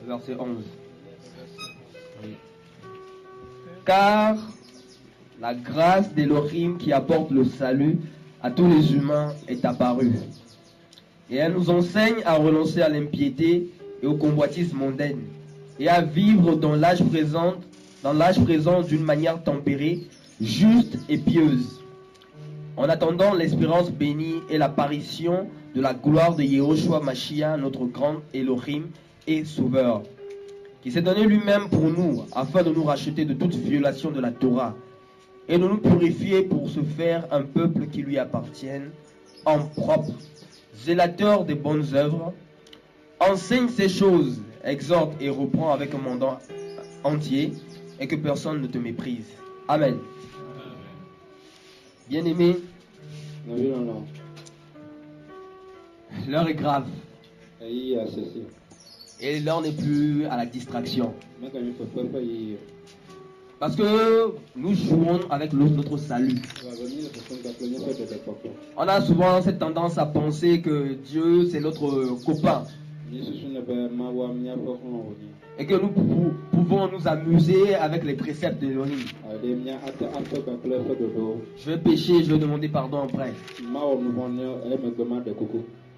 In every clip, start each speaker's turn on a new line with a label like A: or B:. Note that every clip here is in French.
A: verset 11. Oui. Car la grâce d'Élohim qui apporte le salut à tous les humains est apparue. Et elle nous enseigne à renoncer à l'impiété et aux convoitises mondaines et à vivre dans l'âge présent d'une manière tempérée, juste et pieuse, en attendant l'espérance bénie et l'apparition de la gloire de Yehoshua Mashiach, notre grand Elohim et Sauveur, qui s'est donné lui-même pour nous, afin de nous racheter de toute violation de la Torah, et de nous purifier pour se faire un peuple qui lui appartienne, en propre, zélateur des bonnes œuvres. Enseigne ces choses, exhorte et reprend avec un mandat entier, et que personne ne te méprise. Amen. Bien-aimés, l'heure est grave. Et l'heure n'est plus à la distraction. Parce que nous jouons avec notre salut. On a souvent cette tendance à penser que Dieu c'est notre copain. Et que nous pouvons nous amuser avec les préceptes de l'Élohim. Je vais pécher, je vais demander pardon après.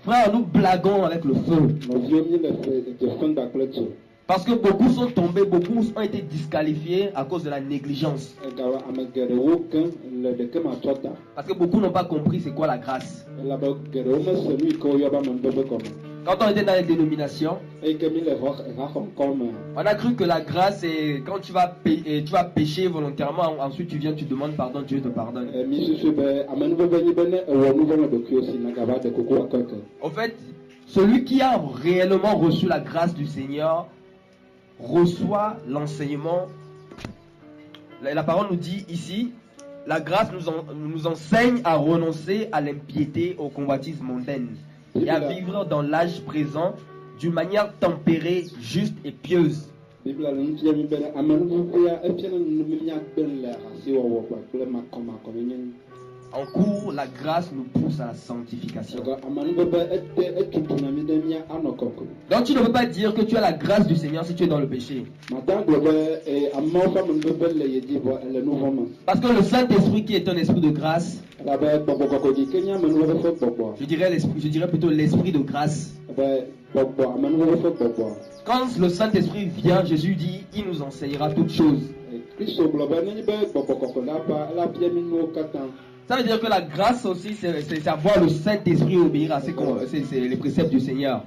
A: Frère, nous blaguons avec le feu. Parce que beaucoup sont tombés, beaucoup ont été disqualifiés à cause de la négligence. Parce que beaucoup n'ont pas compris c'est quoi la grâce. Quand on était dans les dénominations, on a cru que la grâce c'est quand tu vas pécher volontairement, ensuite tu viens, tu demandes pardon, Dieu te pardonne. En fait, celui qui a réellement reçu la grâce du Seigneur reçoit l'enseignement. La parole nous dit ici, la grâce nous enseigne à renoncer à l'impiété, aux convoitises mondaines et à vivre dans l'âge présent d'une manière tempérée, juste et pieuse. En cours, la grâce nous pousse à la sanctification. Donc tu ne peux pas dire que tu as la grâce du Seigneur si tu es dans le péché. Parce que le Saint-Esprit qui est un esprit de grâce, je dirais plutôt l'esprit de grâce. Quand le Saint-Esprit vient, Jésus dit, il nous enseignera toutes choses. Ça veut dire que la grâce aussi, c'est avoir le Saint-Esprit obéir à c'est les préceptes du Seigneur.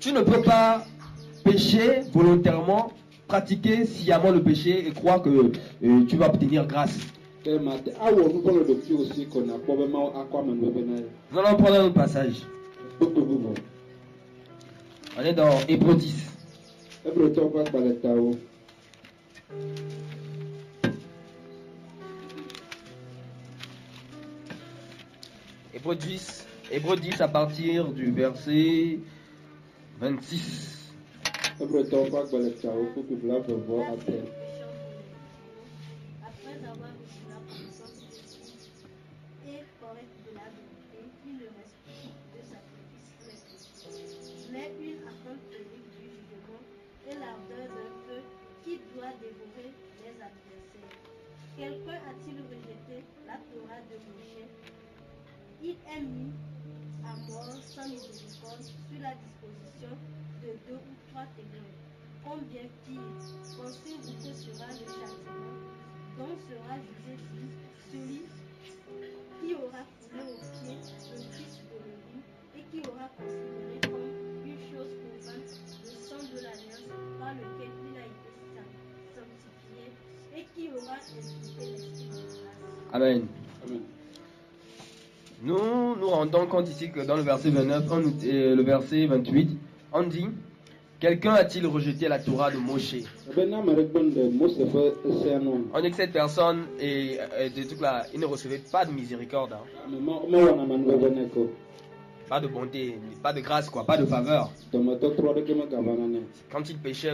A: Tu ne peux pas pécher volontairement, pratiquer sciemment le péché et croire que tu vas obtenir grâce. Nous allons prendre un autre passage. On est dans Hébreux 10. Hébreux 10 à partir du verset 26.
B: Après avoir reçu la connaissance de Christ et correcte de la vérité, il ne reste plus de sacrifice pour les péchés, mais une attente terrible du jugement et l'ardeur d'un feu qui doit dévorer les adversaires. Quelqu'un a-t-il rejeté la Torah de Moïse? Il est mis à mort sans miséricorde sur la disposition de 2 ou 3 témoins. Combien pire pensez-vous que sera le châtiment dont sera jugé celui qui aura foulé au pied le Fils de l'Élu et qui aura considéré comme une chose profane le sang de l'alliance par lequel il a été sanctifié et qui aura insulté l'esprit de grâce.
A: Amen. Amen. Nous rendons compte ici que dans le verset 29 et le verset 28, on dit: quelqu'un a-t-il rejeté la Torah de Moshe? On dit que cette personne et de tout là, il ne recevait pas de miséricorde. pas de bonté, pas de grâce, quoi, pas de faveur.
C: Tomato 3 de Kema Gavanane.
A: Quand il péchait,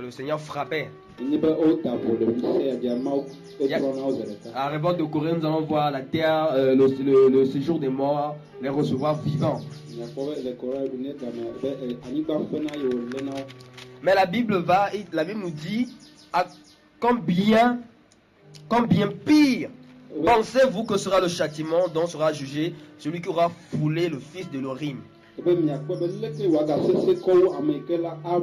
A: le Seigneur frappait.
C: Il n'y a pas autre pour le lycée à Diamant et
A: Yeah.
C: Tronauzereta.
A: À la révolte de Corée, nous allons voir la terre, le séjour des morts, les recevoir vivants.
C: Il y a pas le Corée de Net, mais Aniba Fena et Olena.
A: Mais la Bible nous dit combien pire pensez-vous que sera le châtiment dont sera jugé celui qui aura foulé le fils de l'Orim
C: Et bien, il y a pas de lettre ou à gasser quoi américain là à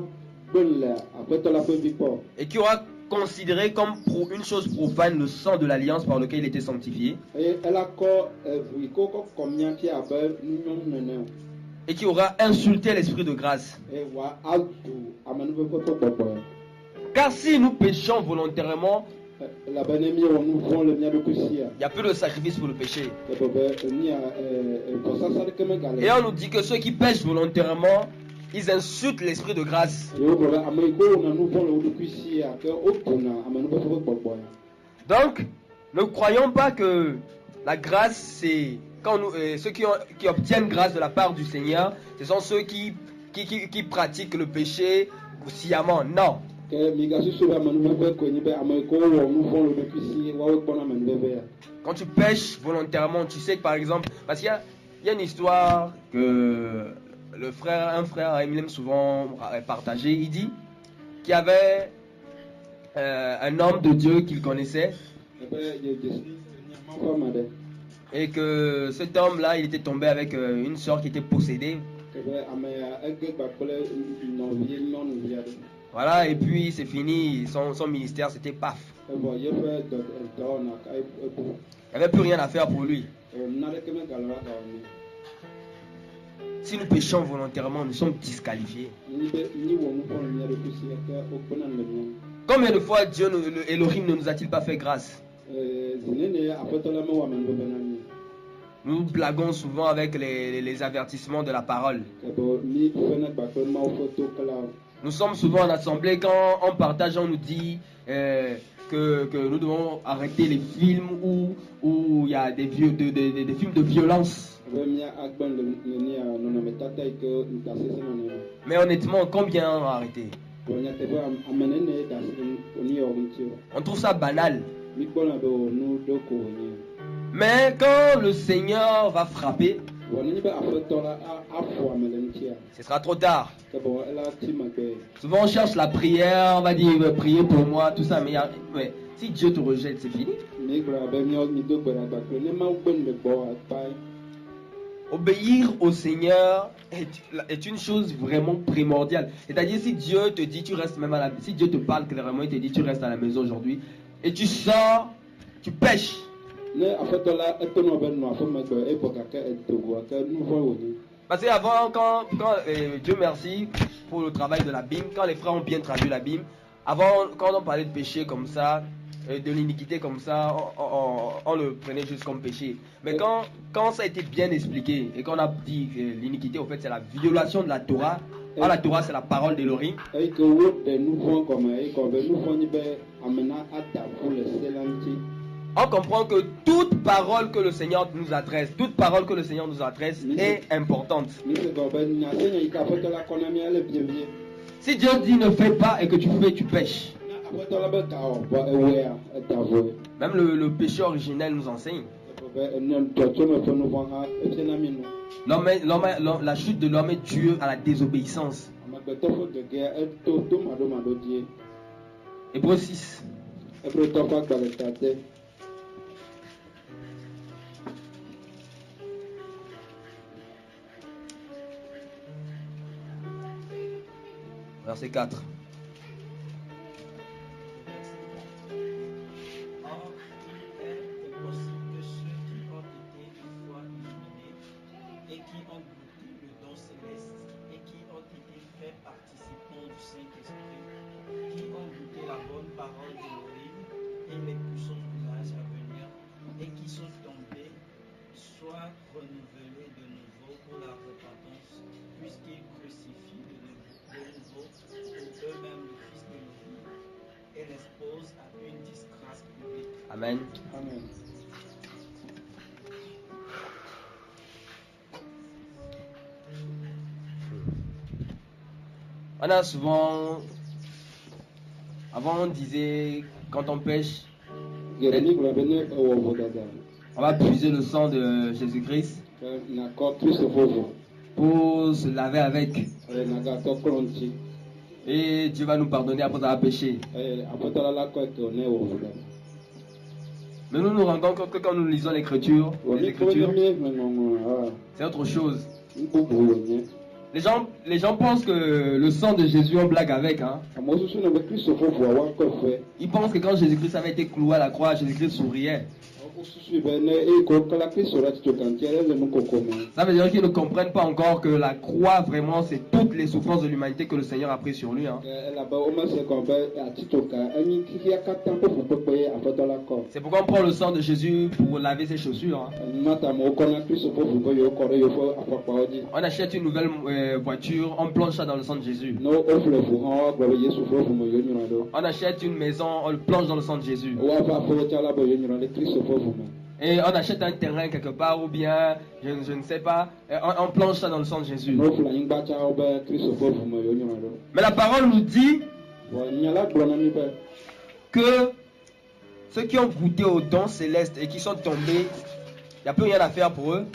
C: Bella après tout la fin du port.
A: et qui aura considéré comme une chose profane le sang de l'alliance par lequel il était sanctifié
C: Et elle a encore vu combien qui a ben nous
A: et qui aura insulté l'esprit de grâce.
C: et wa alto amanu be ko.
A: Car si nous péchons volontairement,
C: La banemi on nous vend le mien de Kusia.
A: il n'y a plus de sacrifice pour le péché.
C: Et pour ça ça que me galère.
A: Et on nous dit que ceux qui pêchent volontairement, ils insultent l'esprit de grâce.
C: Et au voilà américain on nous vend le de Kusia que au pona amanu be ko.
A: Donc, ne croyons pas que la grâce, c'est quand ceux qui obtiennent grâce de la part du Seigneur, ce sont ceux qui pratiquent le péché sciemment. Non. Quand tu pêches volontairement, tu sais que par exemple, parce qu'il y a une histoire que un frère aime souvent partager. Il dit qu'il y avait un homme de Dieu qu'il connaissait et que cet homme-là, il était tombé avec une sœur qui était possédée. Voilà, et puis c'est fini, son ministère, c'était paf. Il n'y avait plus rien à faire pour lui. Si nous péchons volontairement, nous sommes disqualifiés. Combien de fois Dieu, Elohim, ne nous a-t-il pas fait grâce? Nous blaguons souvent avec les avertissements de la parole. Nous sommes souvent en assemblée, quand on partage, on nous dit que nous devons arrêter les films où il y a des films de violence. Mais honnêtement, combien ont arrêté? On trouve ça banal. Mais quand le Seigneur va frapper, ce sera trop tard. Souvent on cherche la prière, on va dire priez pour moi, tout ça, mais si Dieu te rejette, c'est fini. Obéir au Seigneur est une chose vraiment primordiale. C'est-à-dire si Dieu te dit tu restes même si Dieu te parle clairement, il te dit tu restes à la maison aujourd'hui et tu sors, tu pêches. Parce qu'avant, quand Dieu merci pour le travail de la Bible, quand les frères ont bien traduit la Bible, avant, quand on parlait de péché comme ça, de l'iniquité comme ça, on le prenait juste comme péché. Mais quand ça a été bien expliqué et qu'on a dit que l'iniquité, au fait, c'est la violation de la Torah. La Torah, c'est la parole d'Elohim. On comprend que toute parole que le Seigneur nous adresse, est importante. Si Dieu dit ne fais pas et que tu fais, tu pêches. Même le péché originel nous enseigne. La chute de l'homme est due à la désobéissance. Hébreux 6. Verset 4.
D: Or, il est possible que ceux qui ont été une fois illuminés et qui ont goûté le don céleste et qui ont été faits participants du Saint-Esprit, qui ont goûté la bonne parole d'Élohim et les puissants âges à venir et qui sont tombés, soient renouvelés de nouveau pour la repentance, puisqu'ils crucifient de nouveau pour eux-mêmes le Fils de l'Élohim et l'exposent à une disgrâce publique.
A: Amen. On a souvent... Avant, on disait, quand on pêche,
C: Gɛrɛni kura bɛ ne wɔ vo dada.
A: on va puiser le sang de Jésus-Christ
C: Nakɔ Kristo fofo.
A: pour se laver avec.
C: Nagatɔ kɔlɔn ti.
A: Et Dieu va nous pardonner après avoir péché.
C: Apɔtɔla la kɔ ke ne wɔ vo dada.
A: Mais nous nous rendons compte que quand nous lisons l'Écriture, c'est autre chose. Les gens pensent que le sang de Jésus, on blague avec. Hein. Ils pensent que quand Jésus-Christ avait été cloué à la croix, Jésus-Christ souriait. Ça veut dire qu'ils ne comprennent pas encore que la croix, vraiment, c'est toutes les souffrances de l'humanité que le Seigneur a pris sur lui. Hein. C'est pourquoi on prend le sang de Jésus pour laver ses chaussures. Hein. On achète une nouvelle voiture, on plonge ça dans le sang de Jésus. On achète une maison, on le plonge dans le sang de Jésus. Et on achète un terrain quelque part ou bien, je ne sais pas, on plonge ça dans le sang de Jésus. Mais la parole nous dit que ceux qui ont goûté aux dons célestes et qui sont tombés, il n'y a plus rien à faire pour eux.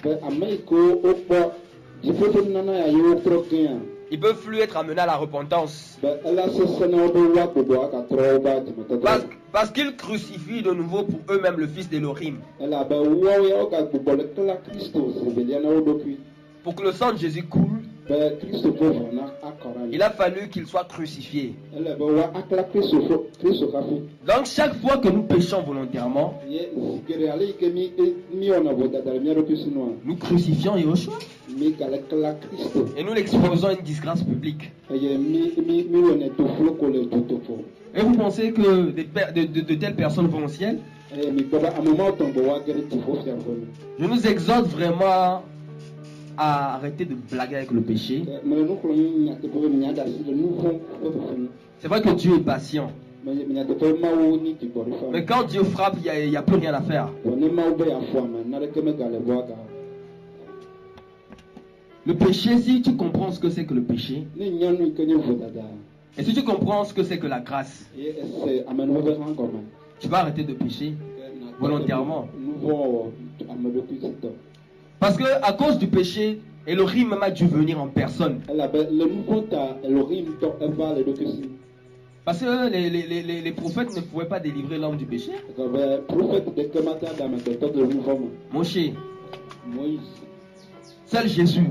A: Ils peuvent plus être amenés à la repentance. Parce qu'ils crucifient de nouveau pour eux-mêmes le fils d'Élohim. Pour que le sang de Jésus coule, il a fallu qu'il soit crucifié. Donc chaque fois que nous péchons volontairement, nous crucifions Yahushua. Et nous l'exposons à une disgrâce publique. Et vous pensez que de telles personnes vont au ciel? Je nous exhorte vraiment à arrêter de blaguer avec le péché. C'est vrai que Dieu est patient. Mais quand Dieu frappe, il n'y a plus rien à faire. Le péché, si tu comprends ce que c'est que le péché, et si tu comprends ce que c'est que la grâce, tu vas arrêter de pécher volontairement. Parce que à cause du péché, Elohim même a dû venir en personne. Parce que les prophètes ne pouvaient pas délivrer l'homme du péché. Moshe, seul Jésus.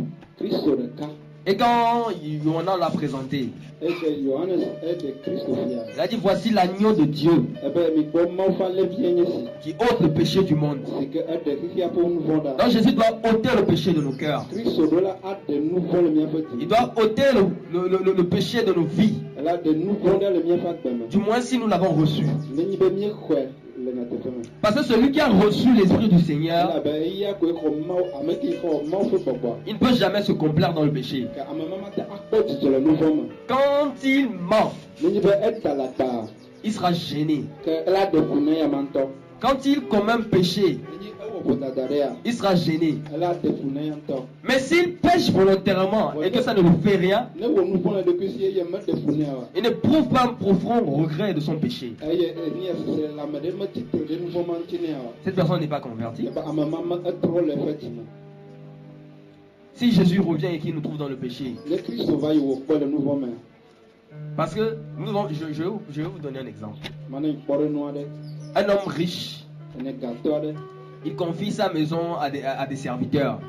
A: Et quand Yohanan l'a présenté, il a dit: voici l'agneau de Dieu qui ôte le péché du monde. Donc Jésus doit ôter le péché de nos cœurs. Il doit ôter le péché de nos vies. Du moins si nous l'avons reçu. Parce que celui qui a reçu l'Esprit du Seigneur, il ne peut jamais se complaire dans le péché. Quand il ment, il sera gêné. Quand il commet un péché, il sera gêné. Mais s'il pêche volontairement et que ça ne lui fait rien, il n'éprouve pas un profond regret de son péché. Cette personne n'est pas convertie. Si Jésus revient et qu'il nous trouve dans le péché, parce que je vais vous donner un exemple. Un homme riche, il confie sa maison à des serviteurs.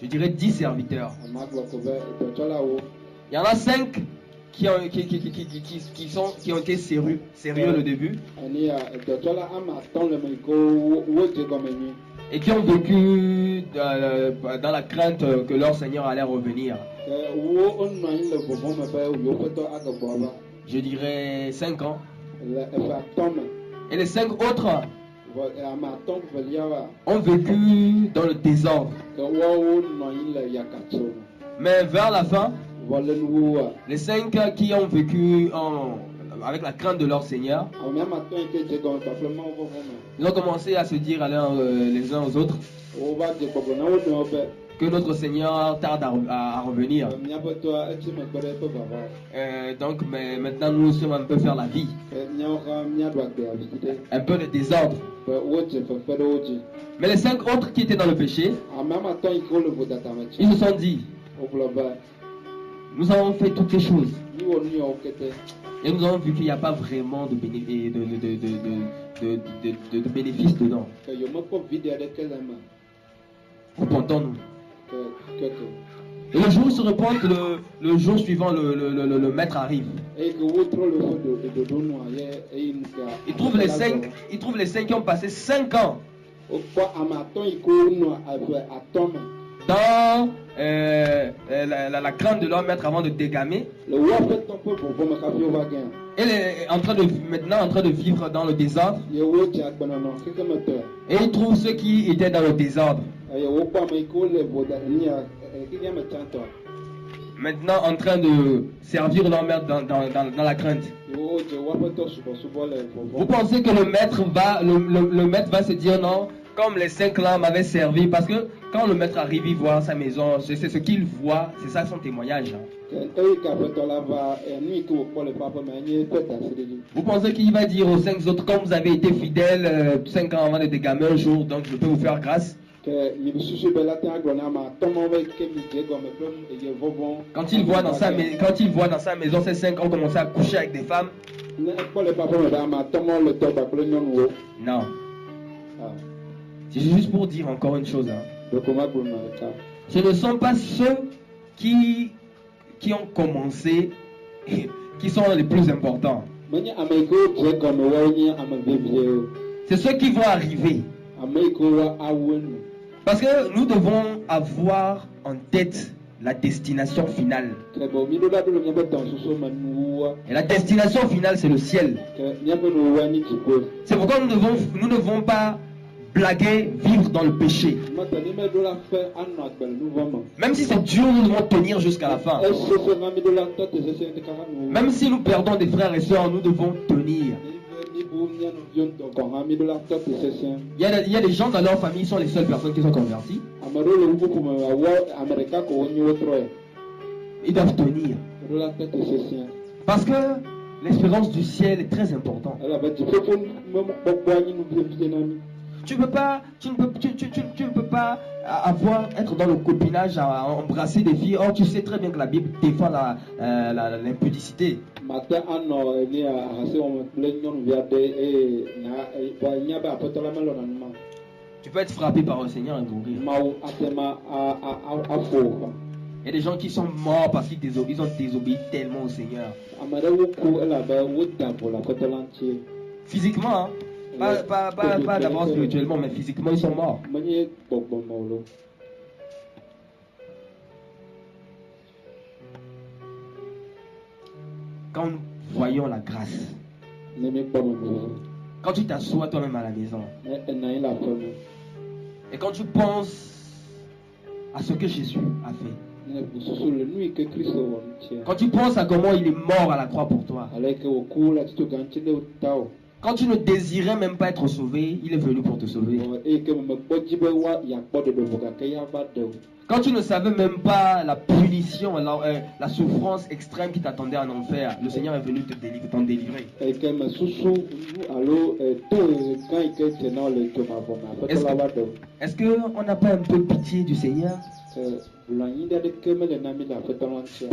A: Je dirais 10 serviteurs. Il y en a 5 qui ont été sérieux le début. Et qui ont vécu dans la crainte que leur Seigneur allait revenir. Je dirais 5 ans. Et les 5 autres ont vécu dans le désordre. Mais vers la fin, les 5 qui ont vécu avec la crainte de leur Seigneur, ils ont commencé à se dire les uns aux autres que notre Seigneur tarde à revenir.
C: míaƒe toa etsi megbe ɖe eƒe vava.
A: Donc mais maintenant nous sommes un peu faire la vie.
C: Ke míawo hã míaɖu agbe avi ɖe.
A: Un peu de désordre.
C: Be wodze fefe ɖe wo dzi.
A: Mais les 5 autres qui étaient dans le péché,
C: Ame woame atɔ̃ yi ke wole vodadame
A: ils
C: tsi.
A: se sont dit,
C: Wogblɔ be
A: nous avons fait toutes ces choses.
C: míwɔ nu yawo kete.
A: Et nous avons vu qu'il n'y a pas vraiment de bénéfice dedans.
C: Ke yewomekpɔ viɖe aɖeke le eme.
A: Repentons-nous.
C: Ke
A: Et le jour où se repente, le jour suivant, le maître arrive.
C: eye ke wotrɔ le woƒe ɖoɖonua ye eyi nu ke.
A: Il trouve les 5 qui ont passé 5 ans
C: Wokpɔ ame atɔ̃ yi ke wonɔ ave atɔ̃ me.
A: dans la crainte de leur maître avant de dégamer.
C: Le woƒe tɔ ƒe vɔvɔ me hafi wova gẽ.
A: Et maintenant en train de vivre dans le désordre.
C: Ye wodze agbenɔnɔ kekemetɔe.
A: Et il trouve ceux qui étaient dans le désordre.
C: Eye wokpɔ ame yi ke wole vodania kekeme tsãtɔ.
A: Maintenant en train de servir leur maître dans la crainte.
C: Ye wodze woƒe tɔ subɔsubɔ le
A: Vous
C: vɔvɔ.
A: pensez que le maître va se dire non, comme les 5 là m'avaient servi, parce que quand le maître arrive, il voit sa maison, c'est ce qu'il voit, c'est ça son témoignage.
C: Eyi ke aƒetɔ la va nu yi ke wokpɔ le eƒe aƒe me enye eƒe dasiɖiɖi.
A: Vous pensez qu'il va dire aux 5 autres, comme vous avez été fidèles 5 ans avant de dégamer un jour, donc je peux vous faire grâce.
C: Ke mi susu be la te agblɔ na ame atɔ̃ mawo be ke mi dze egɔme kple yevɔvɔ.
A: Quand il voit dans sa maison, ces 5 ont commencé à coucher avec des femmes.
C: Ne ekpɔ le eƒe aƒe me be ame atɔ̃ mawo le tɔ kpakple nyɔnuwo.
A: Non.
C: Ah,
A: C'est juste pour dire encore une chose. Hein.
C: donc on va gblɔ na ɖeka.
A: Ce ne sont pas ceux qui ont commencé qui sont les plus importants.
C: Menye ame yi ke wodze egɔme woawo nye ame veviewo.
A: C'est ceux qui vont arriver.
C: Ame yi ke woa awu enu.
A: Parce que nous devons avoir en tête la destination finale.
C: Ke bo mi ɖo ɖa ɖo le míaƒe dɔnsusu me nuwua.
A: Et la destination finale, c'est le ciel.
C: Ke míaƒe nuwua nye dziƒo.
A: C'est pourquoi nous ne devons pas blaguer, vivre dans le péché.
C: Mete ni me ɖo la fe anɔ agbe le nu vɔ me.
A: Même si c'est dur, nous devons tenir jusqu'à la fin.
C: Esese na mi ɖo la ŋutɔ te sese ɖeka hã nu.
A: Même si nous perdons des frères et sœurs, nous devons tenir.
C: Mi bu mia nɔviwo ŋutɔ gɔ hã mi ɖo la ŋutɔ te sese.
A: Il y a des gens dans leur famille qui sont les seules personnes qui sont converties.
C: Ame ɖewo le woƒe ƒome me awɔ ame ɖeka ko wonye wotrɔe.
A: Ils doivent tenir.
C: Ɖo la ŋutɔ te sese.
A: Parce que l'espérance du ciel est très importante.
C: Elabe dziƒoƒo mekpɔkpɔa nye nu vievie na mi.
A: Tu ne peux pas être dans le copinage à embrasser des filles. Or, tu sais très bien que la Bible défend l'impudicité.
C: Mate anɔ ene ahase wɔme kple nyɔnuvi aɖe eye na nya be aƒetɔ la melɔ nanema.
A: Tu peux être frappé par le Seigneur et mourir.
C: Mawu ate ma afɔ o.
A: Il y a des gens qui sont morts parce qu'ils ont désobéi tellement au Seigneur.
C: Ame ɖewo ku elabe woda vo le aƒetɔ la ŋuti.
A: Physiquement, hein? Pas d'abord spirituellement, mais physiquement, ils sont morts.
C: Menye gbɔgbɔme o lo.
A: Quand nous voyons la grâce,
C: Ne mi kpɔ me nu.
A: quand tu t'assois toi-même à la maison,
C: Ne ena anyi le aƒe me.
A: et quand tu penses à ce que Jésus a fait,
C: Ne susu le nu yi ke Kristo wɔ ŋutia.
A: quand tu penses à comment il est mort à la croix pour toi,
C: Ale ke wòku le tito gã ŋuti ɖe tawò.
A: quand tu ne désirais même pas être sauvé, il est venu pour te sauver.
C: Eye ke mekpɔ dzi be yeakpɔ ɖeɖevo gake ya va ɖe o.
A: Quand tu ne savais même pas la punition, la souffrance extrême qui t'attendait en enfer, le Seigneur est venu t'en délivrer.
C: Eye ke me susu nu alo to gã yi ke dze na wo le dzomavɔ me aƒetɔ la va ɖe o.
A: Est-ce qu'on n'a pas un peu pitié du Seigneur
C: Blanyi ɖeke mele na mi le aƒetɔ la ŋutia.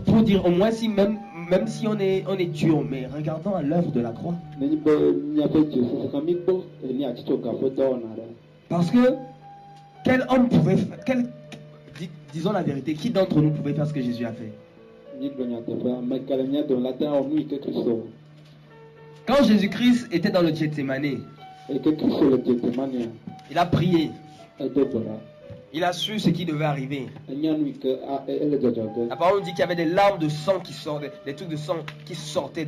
A: pour dire au moins si même si on est dur, mais regardons à l'œuvre de la croix.
C: Nenyi be míaƒe dzesese ka mi gbɔ eni atitso ga ƒe dɔwɔna ɖe.
A: Parce que quel homme pouvait faire, disons la vérité, qui d'entre nous pouvait faire ce que Jésus a fait?
C: Mi gblɔ nyateƒe ame ka le mía dome la te awɔ nu yi ke Kristo wɔ.
A: Quand Jésus-Christ était dans le Gethsémane,
C: Eye ke Kristo le Getsemania
A: il a prié,
C: edo gbe ɖa.
A: il a su ce qui devait arriver.
C: Enya nu yi ke ele dzɔdzɔ ge.
A: La parole dit qu'il y avait des larmes de sang qui sortaient, des trucs de sang qui sortaient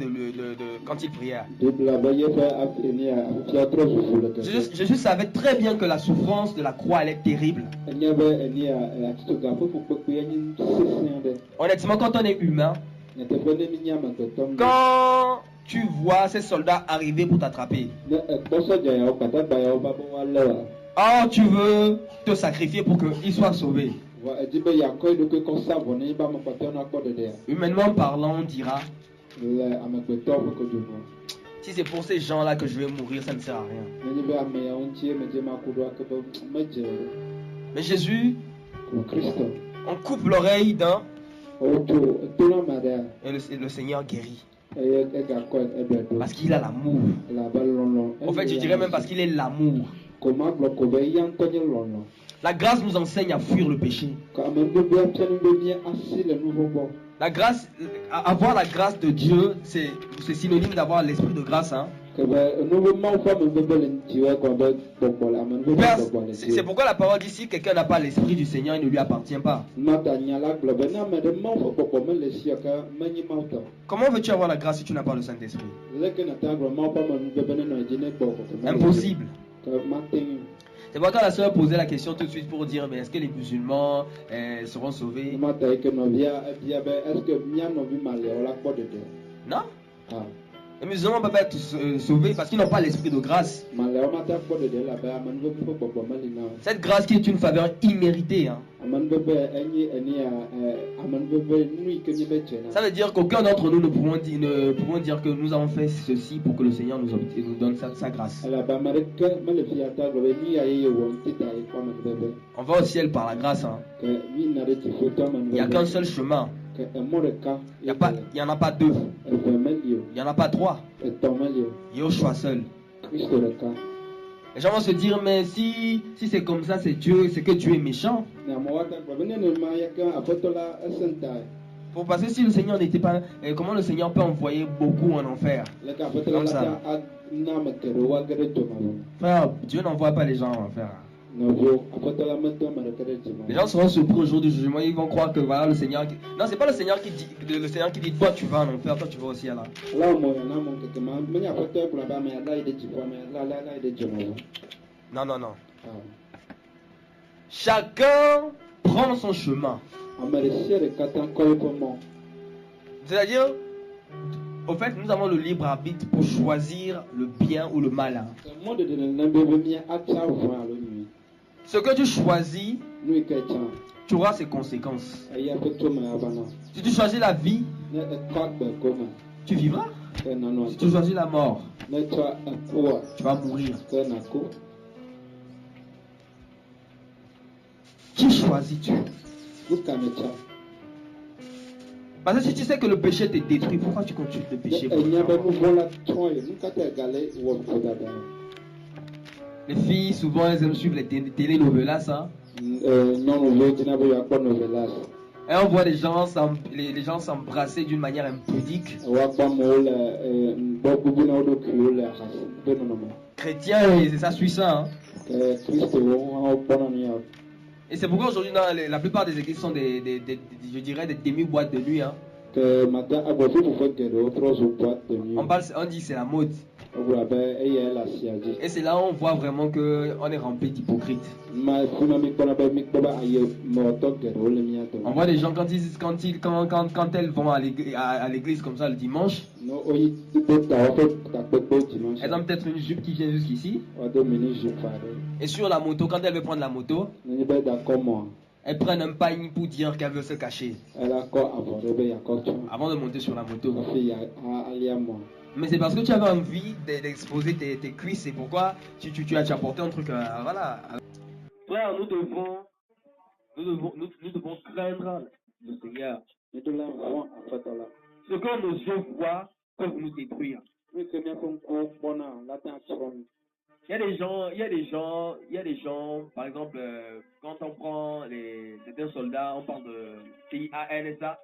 A: quand il priait.
C: Bibla be yeƒe eni afia trɔ vuvu le ge.
A: Jésus savait très bien que la souffrance de la croix elle est terrible.
C: Enya be eni atitso ga ƒe fukpekpe nye nu sesẽ aɖe.
A: Honnêtement, quand on est humain,
C: Nyateƒe ne mi nye amegbetɔ mi.
A: quand tu vois ces soldats arriver pour t'attraper,
C: Ne ekpɔ sɔdza yawo gbadagba yawo va be woalé wa.
A: Oh, tu veux te sacrifier pour qu'il soit sauvé. Humainement parlant, on dira, si c'est pour ces gens-là que je vais mourir, ça ne sert à rien. Mais Jésus, on coupe l'oreille d'un et le Seigneur guérit. Parce qu'il a l'amour. En fait, je dirais même parce qu'il est l'amour. La grâce nous enseigne à fuir le péché. La grâce, avoir la grâce de Dieu, c'est synonyme d'avoir l'esprit de grâce. Hein? C'est pourquoi la parole dit, si quelqu'un n'a pas l'esprit du Seigneur, il ne lui appartient pas. Comment veux-tu avoir la grâce si tu n'as pas le Saint-Esprit? Impossible. C'est pourquoi la sœur posait la question tout de suite pour dire, mais est-ce que les musulmans seront sauvés? Non. Les musulmans ne peuvent pas être sauvés parce qu'ils n'ont pas l'esprit de grâce. Cette grâce qui est une faveur imméritée. Hein. Ça veut dire qu'aucun d'entre nous ne pouvons dire que nous avons fait ceci pour que le Seigneur nous donne sa grâce. On va au ciel par la grâce. Hein. Il n'y a qu'un seul chemin. Il n'y en a pas deux. Il n'y en a pas trois. Il y a un choix seul. Les gens vont se dire, mais si c'est comme ça, c'est que Dieu est méchant. Parce que si le Seigneur n'était pas... Comment le Seigneur peut envoyer beaucoup en enfer? Comme ça. Frère, Dieu n'envoie pas les gens en enfer. Les gens seront surpris au jour du jugement, ils vont croire que voilà le Seigneur. Non, c'est pas le Seigneur qui dit toi tu vas en enfer, toi tu vas aussi là. Non. Chacun prend son chemin. C'est-à-dire, au fait, nous avons le libre arbitre pour choisir le bien ou le mal. Ce que tu choisis, tu auras ses conséquences. Si tu choisis la vie, tu vivras. Si tu choisis la mort, tu vas mourir. Qui choisis-tu? Parce que si tu sais que le péché te détruit, pourquoi tu continues de pécher? Les filles, souvent, elles aiment suivre les télénovelas, hein? Et on voit les gens s'embrasser d'une manière impudique. Chrétien, ça suit ça. Hein? Et c'est pourquoi aujourd'hui, la plupart des églises sont je dirais des demi-boîtes de nuit. Hein? On dit que c'est la mode. Et c'est là où on voit vraiment qu'on est rempli d'hypocrites. On voit des gens quand elles vont à l'église comme ça le dimanche, elles ont peut-être une jupe qui vient jusqu'ici. Et sur la moto, quand elles veulent prendre la moto, elles prennent un pagne pour dire qu'elles veulent se cacher avant de monter sur la moto. Mais c'est parce que tu avais envie d'exposer tes cuisses, c'est pourquoi tu as apporté un truc. Voilà. Frère, nous devons craindre le Seigneur. Ce que nos yeux voient peuvent nous détruire. Il y a des gens, par exemple, quand on prend certains soldats, on parle de TIANSA.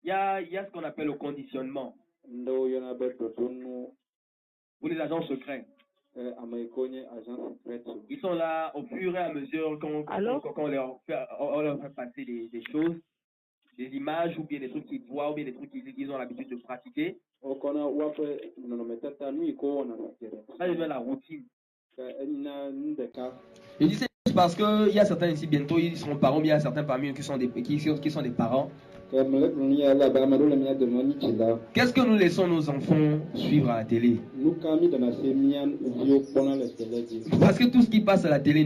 A: Il y a ce qu'on appelle le conditionnement. Pour les agents secrets. Ils sont là au fur et à mesure qu'on leur fait passer des choses, des images ou bien des trucs qu'ils voient ou bien des trucs qu'ils ont l'habitude de pratiquer. Ça devient la routine. Je dis c'est parce qu'il y a certains ici bientôt ils seront parents, mais il y a certains parmi eux qui sont des parents. Qu'est-ce que nous laissons nos enfants suivre à la télé? Parce que tout ce qui passe à la télé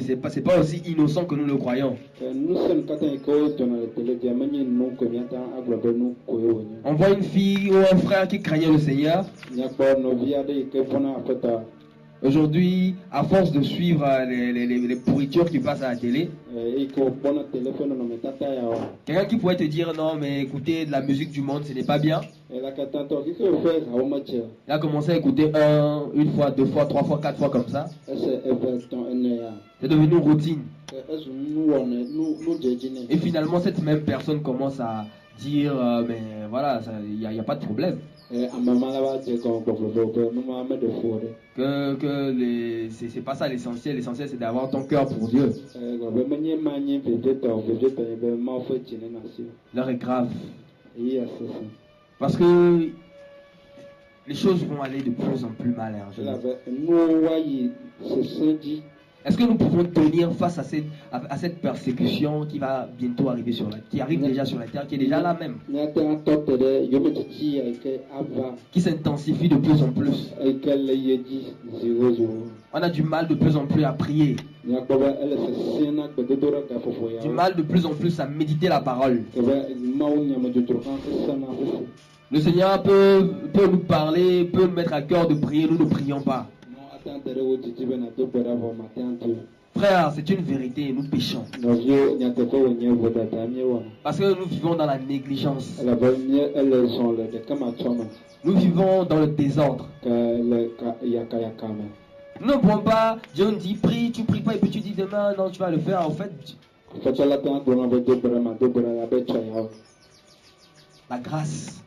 A: c'est pas aussi innocent que nous le croyons. On voit une fille ou un frère qui craignait le Seigneur. Aujourd'hui, à force de suivre les pourritures qui passent à la télé, quelqu'un qui pourrait te dire non, mais écouter de la musique du monde, ce n'est pas bien. Il a commencé à écouter une fois, deux fois, trois fois, quatre fois comme ça. C'est devenu une routine. Et finalement, cette même personne commence à dire mais voilà, il n'y a pas de problème. C'est pas ça l'essentiel. L'essentiel c'est d'avoir ton cœur pour Dieu. L'heure est grave. Parce que les choses vont aller de plus en plus mal. Est-ce que nous pouvons tenir face à cette persécution qui va bientôt arriver qui arrive déjà sur la terre, qui est déjà là même, qui s'intensifie de plus en plus? On a du mal de plus en plus à prier, du mal de plus en plus à méditer la parole. Le Seigneur peut nous parler, peut nous mettre à cœur de prier, nous ne prions pas. Frère, c'est une vérité, nous péchons. Parce que nous vivons dans la négligence. Nous vivons dans le désordre. Nous ne pouvons pas, Dieu nous dit prie, tu pries pas et puis tu dis demain, non, tu vas le faire. En fait, la grâce.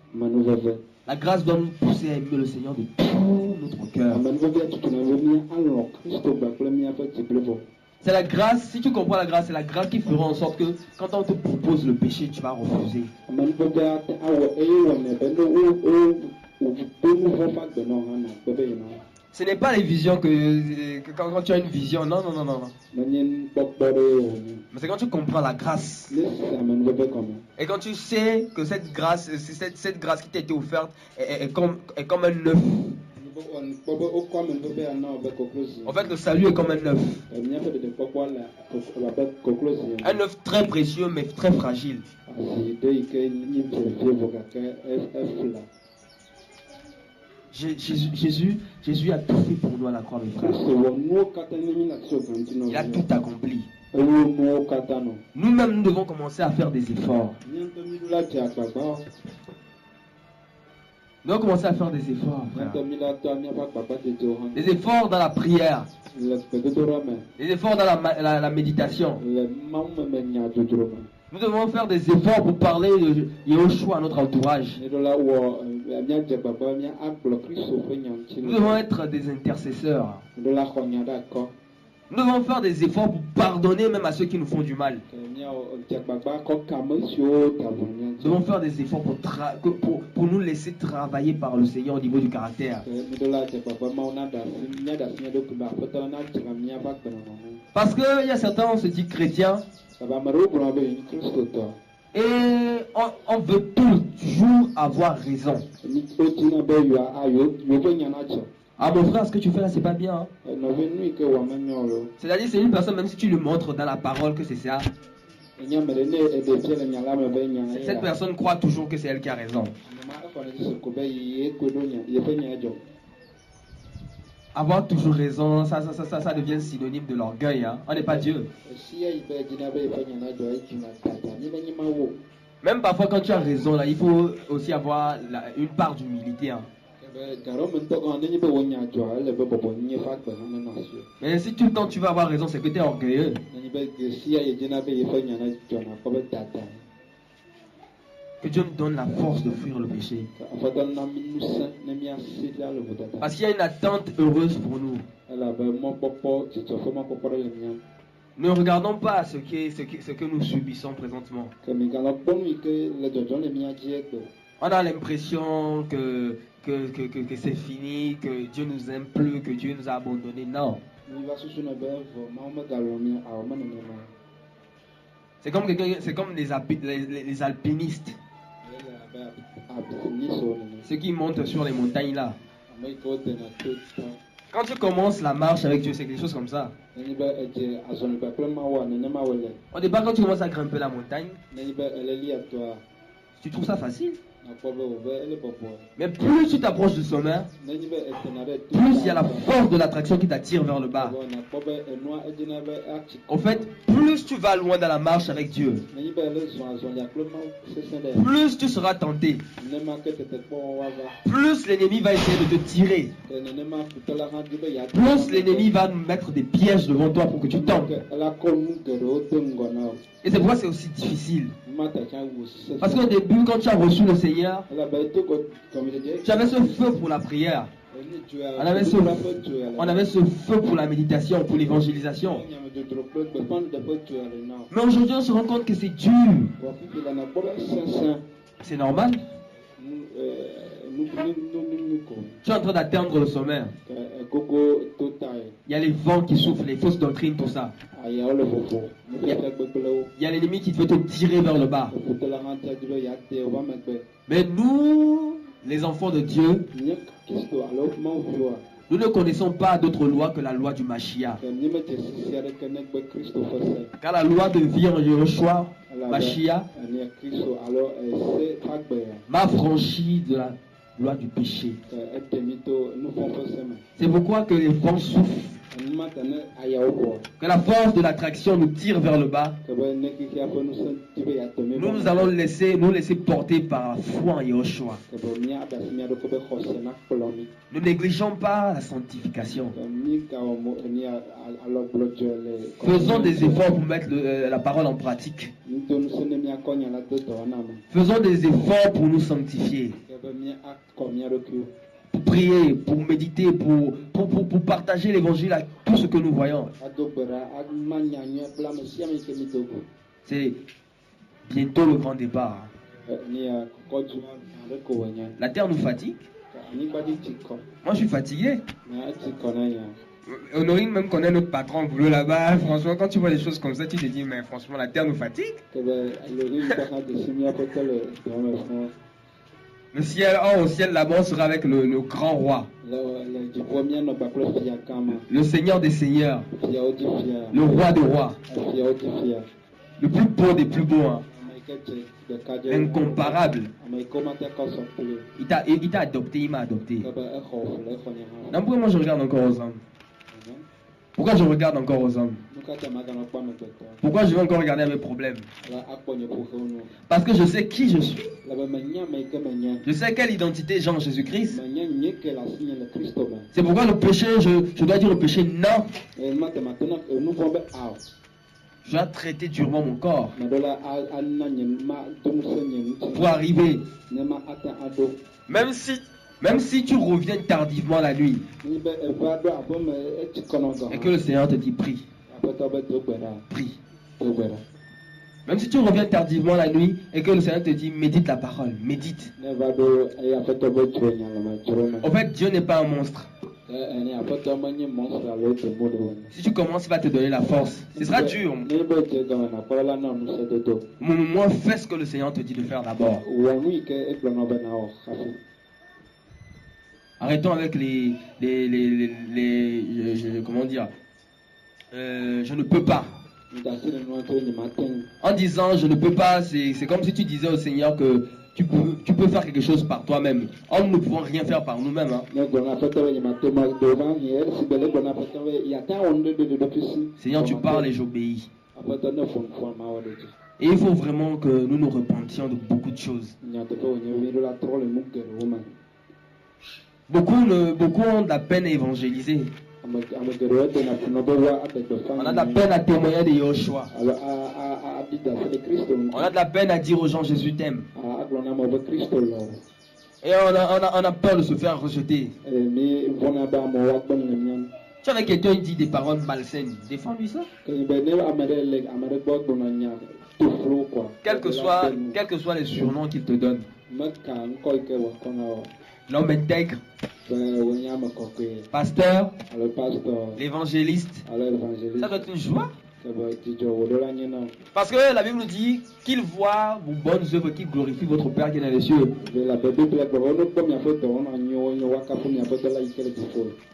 A: La grâce doit nous pousser à aimer le Seigneur de tout notre cœur. C'est la grâce, si tu comprends la grâce, c'est la grâce qui fera en sorte que quand on te propose le péché, tu vas refuser. Ce n'est pas les visions que quand tu as une vision, non. Mais c'est quand tu comprends la grâce. Et quand tu sais que cette grâce qui t'a été offerte est comme un œuf. En fait, le salut est comme un œuf. Un œuf très précieux mais très fragile. Jésus a tout fait pour nous à la croix, mes frères. Il a tout accompli. Nous-mêmes, nous devons commencer à faire des efforts. Nous devons commencer à faire des efforts, frère. Des efforts dans la prière. Des efforts dans la méditation. Nous devons faire des efforts pour parler de Yahushua à notre entourage. Nous devons être des intercesseurs. Nous devons faire des efforts pour pardonner même à ceux qui nous font du mal. Nous devons faire des efforts pour nous laisser travailler par le Seigneur au niveau du caractère. Parce qu'il y a certains, on se dit chrétiens, et on veut toujours avoir raison. Ah mon frère, ce que tu fais là, c'est pas bien. Hein? C'est-à-dire, c'est une personne, même si tu lui montres dans la parole que c'est ça, cette personne croit toujours que c'est elle qui a raison. Avoir toujours raison, ça devient synonyme de l'orgueil. Hein? On n'est pas Dieu. Même parfois, quand tu as raison, là, il faut aussi avoir une part d'humilité. Hein? Mais si tout le temps tu vas avoir raison, c'est que tu es orgueilleux. Que Dieu nous donne la force de fuir le péché. Parce qu'il y a une attente heureuse pour nous. Ne regardons pas ce que nous subissons présentement. On a l'impression que c'est fini, que Dieu nous aime plus, que Dieu nous a abandonnés. Non. C'est comme les alpinistes. Ceux qui montent sur les montagnes là. Quand tu commences la marche avec Dieu, c'est quelque chose comme ça. Au départ, quand tu commences à grimper la montagne, tu trouves ça facile. Mais plus tu t'approches du sommet, plus il y a la force de l'attraction qui t'attire vers le bas. En fait, plus tu vas loin dans la marche avec Dieu, plus tu seras tenté, plus l'ennemi va essayer de te tirer, plus l'ennemi va mettre des pièges devant toi pour que tu tombes. Et c'est pourquoi c'est aussi difficile. Parce qu'au début, quand tu as reçu le Seigneur, tu avais ce feu pour la prière. On avait ce feu pour la méditation, pour l'évangélisation. Mais aujourd'hui, on se rend compte que c'est dur. C'est normal. Tu es en train d'atteindre le sommet. Il y a les vents qui soufflent, les fausses doctrines, tout ça. Il y a l'ennemi qui veut te tirer vers le bas. Mais nous, les enfants de Dieu, nous ne connaissons pas d'autre loi que la loi du Mashiach. Car la loi de vie en Yehoshua, Mashiach, m'a franchi de la loi du péché. C'est pourquoi que les vents soufflent, que la force de l'attraction nous tire vers le bas. Nous allons nous laisser porter par la foi en Yehoshua. Ne négligeons pas la sanctification. Faisons des efforts pour mettre la parole en pratique. Faisons des efforts pour nous sanctifier. Pour prier, pour méditer, pour partager l'évangile à tout ce que nous voyons. C'est bientôt le grand départ. La terre nous fatigue. Moi je suis fatigué. Honorine même connaît notre patron boulot là-bas. Franchement, quand tu vois des choses comme ça, tu te dis, mais franchement, la terre nous fatigue. Le ciel, au ciel là-bas, on sera avec le grand roi. Le Seigneur des seigneurs. Le roi des rois. Le plus beau des plus beaux. Hein. Incomparable. Il t'a adopté, il m'a adopté. Non, pourquoi moi je regarde encore aux hommes? Pourquoi je regarde encore aux hommes? Pourquoi je vais encore regarder à mes problèmes? Parce que je sais qui je suis. Je sais quelle identité j'ai en Jésus-Christ. C'est pourquoi le péché, je dois dire le péché non. Je dois traiter durement mon corps pour arriver. Même si tu reviens tardivement la nuit et que le Seigneur te dit prie. Prie. Même si tu reviens tardivement la nuit et que le Seigneur te dit médite la parole, médite. En fait, Dieu n'est pas un monstre. Si tu commences, il va te donner la force. Ce sera dur. Moi, fais ce que le Seigneur te dit de faire d'abord. Arrêtons avec comment dire, je ne peux pas. En disant je ne peux pas, c'est comme si tu disais au Seigneur que tu peux faire quelque chose par toi-même. Or, nous ne pouvons rien faire par nous-mêmes. Hein. Seigneur, tu parles et j'obéis. Et il faut vraiment que nous nous repentions de beaucoup de choses. Beaucoup ont de la peine à évangéliser. On a de la peine à témoigner de Yehoshua. On a de la peine à dire aux gens Jésus t'aime. Et on a peur de se faire rejeter. Tu avec quelqu'un qui dit des paroles malsaines, défends-lui ça. Quels que soient les surnoms qu'il te donne. L'homme intègre, pasteur, l'évangéliste, ça doit être une joie. Parce que la Bible nous dit qu'il voit vos bonnes œuvres qui glorifient votre Père qui est dans les cieux.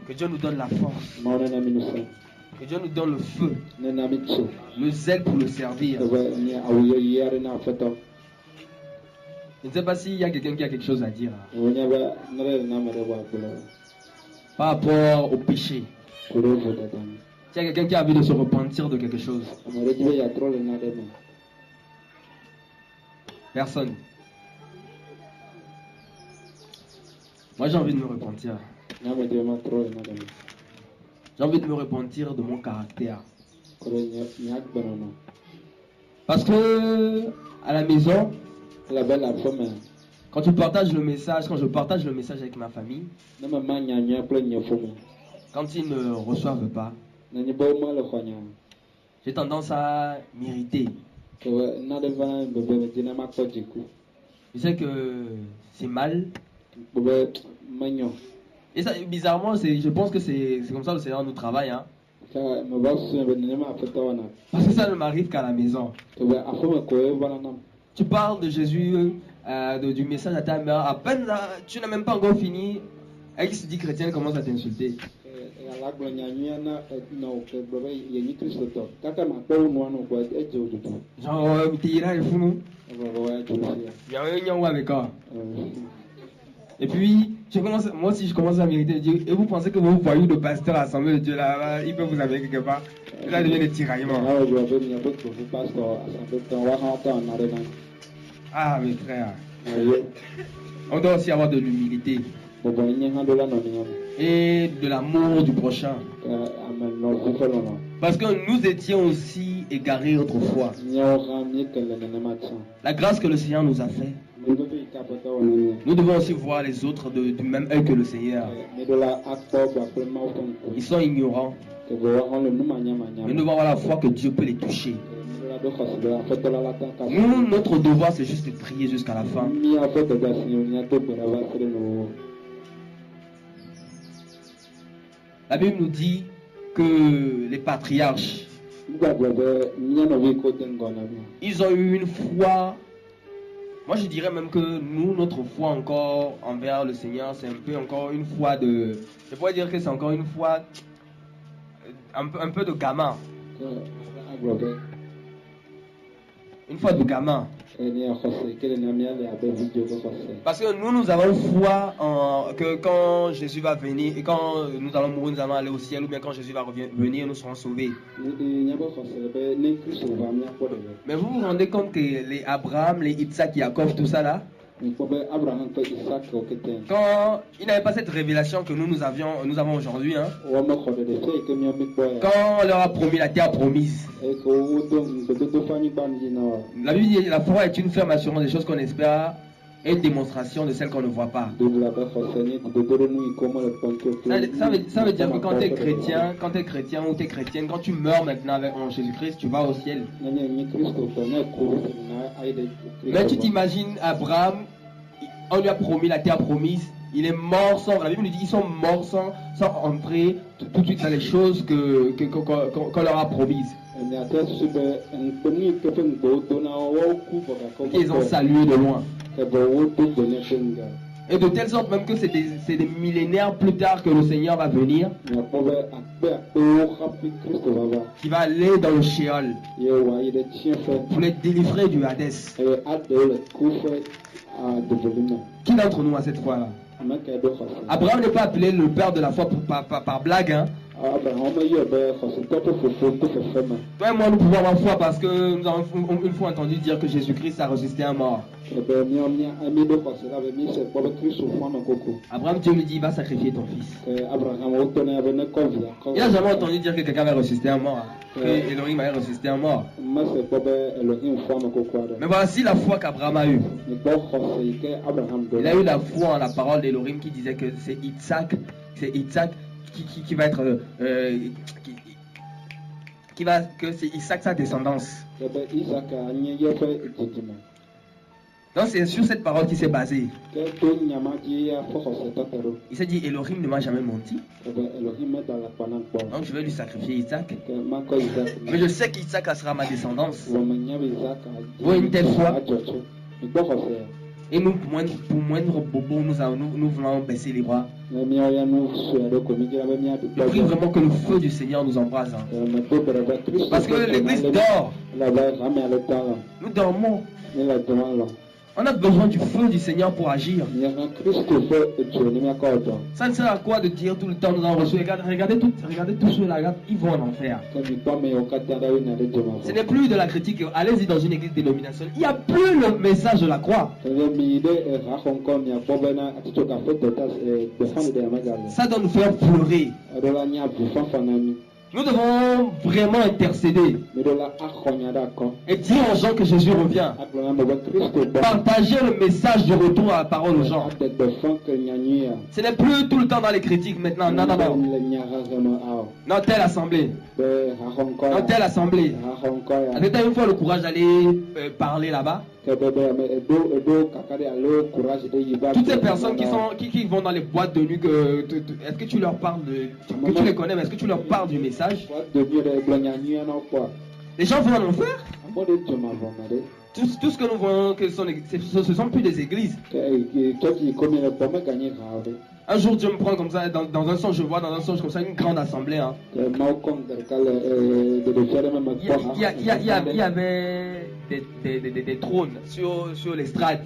A: Que Dieu nous donne la force. Que Dieu nous donne le feu, le zèle pour le servir. Je ne sais pas s'il y a quelqu'un qui a quelque chose à dire par rapport au péché. S'il y a quelqu'un qui a envie de se repentir de quelque chose. Personne. Moi j'ai envie de me repentir. J'ai envie de me repentir de mon caractère. Parce que à la maison, quand tu partages le message, quand je partage le message avec ma famille, quand ils ne reçoivent pas, j'ai tendance à m'irriter. Je sais que c'est mal. Et ça, bizarrement, je pense que c'est comme ça que le Seigneur nous travaille. Hein? Parce que ça ne m'arrive qu'à la maison. Tu parles de Jésus, du message à ta mère, à peine tu n'as même pas encore fini, elle qui se dit chrétienne commence à t'insulter. Genre, et puis, moi aussi je commence à m'irriter. Et vous pensez que vos voyous de pasteur à l'Assemblée de Dieu là, ils peuvent vous amener quelque part. Là, devient des tiraillements. Ah, mes frères. On doit aussi avoir de l'humilité. Et de l'amour du prochain. Parce que nous étions aussi égarés autrefois. La grâce que le Seigneur nous a fait, nous devons aussi voir les autres du même œil que le Seigneur. Ils sont ignorants. Mais nous devons avoir la foi que Dieu peut les toucher. Nous, notre devoir, c'est juste de prier jusqu'à la fin. La Bible nous dit que les patriarches, ils ont eu une foi. Moi je dirais même que nous, notre foi encore envers le Seigneur, c'est un peu encore une foi de... Je pourrais dire que c'est encore une foi un peu de gamin. Une foi de gamin. Parce que nous avons foi que quand Jésus va venir, et quand nous allons mourir, nous allons aller au ciel, ou bien quand Jésus va venir, nous serons sauvés. Mais vous vous rendez compte que les Abraham, les Isaac, Jacob, tout ça là, quand il n'avait pas cette révélation que nous avons aujourd'hui, hein, quand on leur a promis la terre promise, la Bible dit la foi est une ferme assurance des choses qu'on espère et une démonstration de celles qu'on ne voit pas. Ça veut dire que quand tu es chrétien, ou tu es chrétienne, quand tu meurs maintenant avec Jésus-Christ, tu vas au ciel. Mais tu t'imagines Abraham, on lui a promis la terre promise, il est mort sans... La Bible nous dit qu'ils sont morts sans entrer tout de suite dans les choses qu'on leur a promises. Ils ont salué de loin. Et de telle sorte même que c'est des millénaires plus tard que le Seigneur va venir, qui va aller dans le Sheol pour les délivrer du Hadès. Qui d'entre nous a cette foi-là? Abraham n'est pas appelé le père de la foi par blague, hein? Toi et moi nous pouvons avoir foi parce que nous avons une fois entendu dire que Jésus-Christ a ressuscité un mort. Abraham, Dieu lui dit, va sacrifier ton fils. Il n'a jamais entendu dire que quelqu'un va ressusciter un mort, que Elohim va ressusciter un mort. Mais voici la foi qu'Abraham a eue. Il a eu la foi en la parole d'Elohim qui disait que c'est Isaac qui va être que c'est Isaac sa descendance. Donc c'est sur cette parole qu'il s'est basé.
C: ke to nyama dzi ya fo xɔse tɔte ɖo
A: Il s'est dit, Elohim ne m'a jamais menti,
C: ebe Elohim meda le kpa na kpɔ
A: donc je vais lui sacrifier Isaac.
C: ke makɔ Isaac
A: Mais je sais qu'Isaac sera ma descendance.
C: wɔ menya be Isaac
A: Oui, une telle fois.
C: adzɔ tso mikpɔ xɔse ya
A: Et nous, pour moindre bobo, nous voulons baisser les bras.
C: ne miawo ya nu sue ɖe ko mi dzra be miaɖu
A: Je prie vraiment que le feu du Seigneur nous embrase. Hein.
C: medo be ɖe be Kristo
A: Parce que l'église dort.
C: elabe hame ale ta la
A: Nous dormons.
C: ne le dɔn lɔ
A: On a besoin du feu du Seigneur pour agir.
C: miaha Kristo ƒe edzo ne miakɔ dɔ
A: Ça ne sert à quoi de dire tout le temps nous avons reçu. Regardez tous ceux-là, regarde, ils vont en enfer.
C: ke mikpɔ ame yiwo katã ɖe yina ɖe dzoma
A: Ce
C: vɔ
A: n'est plus de la critique. Allez-y dans une église dénominationnelle. Il n'y a plus le message de la croix.
C: eye mi yi ɖe haxɔŋkɔ miakpɔ bena atitsogaƒe dɔta gbeƒãɖeɖe ya megale
A: Ça doit nous faire pleurer.
C: eɖo la nye avufafa na mi
A: Nous devons vraiment intercéder
C: meɖo la axɔ nya ɖe akɔ
A: et dire aux gens que Jésus revient.
C: agblɔ na ame be Kristo gbɔ
A: Partager le message de retour à la parole aux gens.
C: ade gbeƒã ke nyanyui ya
A: Ce n'est plus tout le temps dans les critiques maintenant. Non, non, non.
C: le nyahehe me awɔ
A: Dans telle assemblée.
C: be haxɔŋkɔ
A: Dans telle assemblée.
C: haxɔŋkɔ ya
A: Est-ce que tu as une fois le courage d'aller parler là-bas?
C: ke be ame eɖo kaka ɖe alo courage ɖe yi va
A: Toutes ces personnes qui vont dans les boîtes de nuit, est-ce que tu leur parles que tu les connais, mais est-ce que tu leur parles du message?
C: de nyui ɖe gblɔ nyanyui na wo kpɔa
A: Les gens vont en enfer.
C: ame ɖe dzoma vɔ me ɖe
A: Tout ce que nous voyons, ce sont plus des églises.
C: ke tsɔtsi ko mi le kpɔ meganye ha o ɖe
A: Un jour, Dieu me prend comme ça, dans un songe, je vois dans un songe comme ça une grande assemblée. Hein.
C: ke mawo kɔm ɖeka le ɖeɖefia ɖe me me
A: Il y,
C: kpɔ
A: il y avait des trônes sur l'estrade.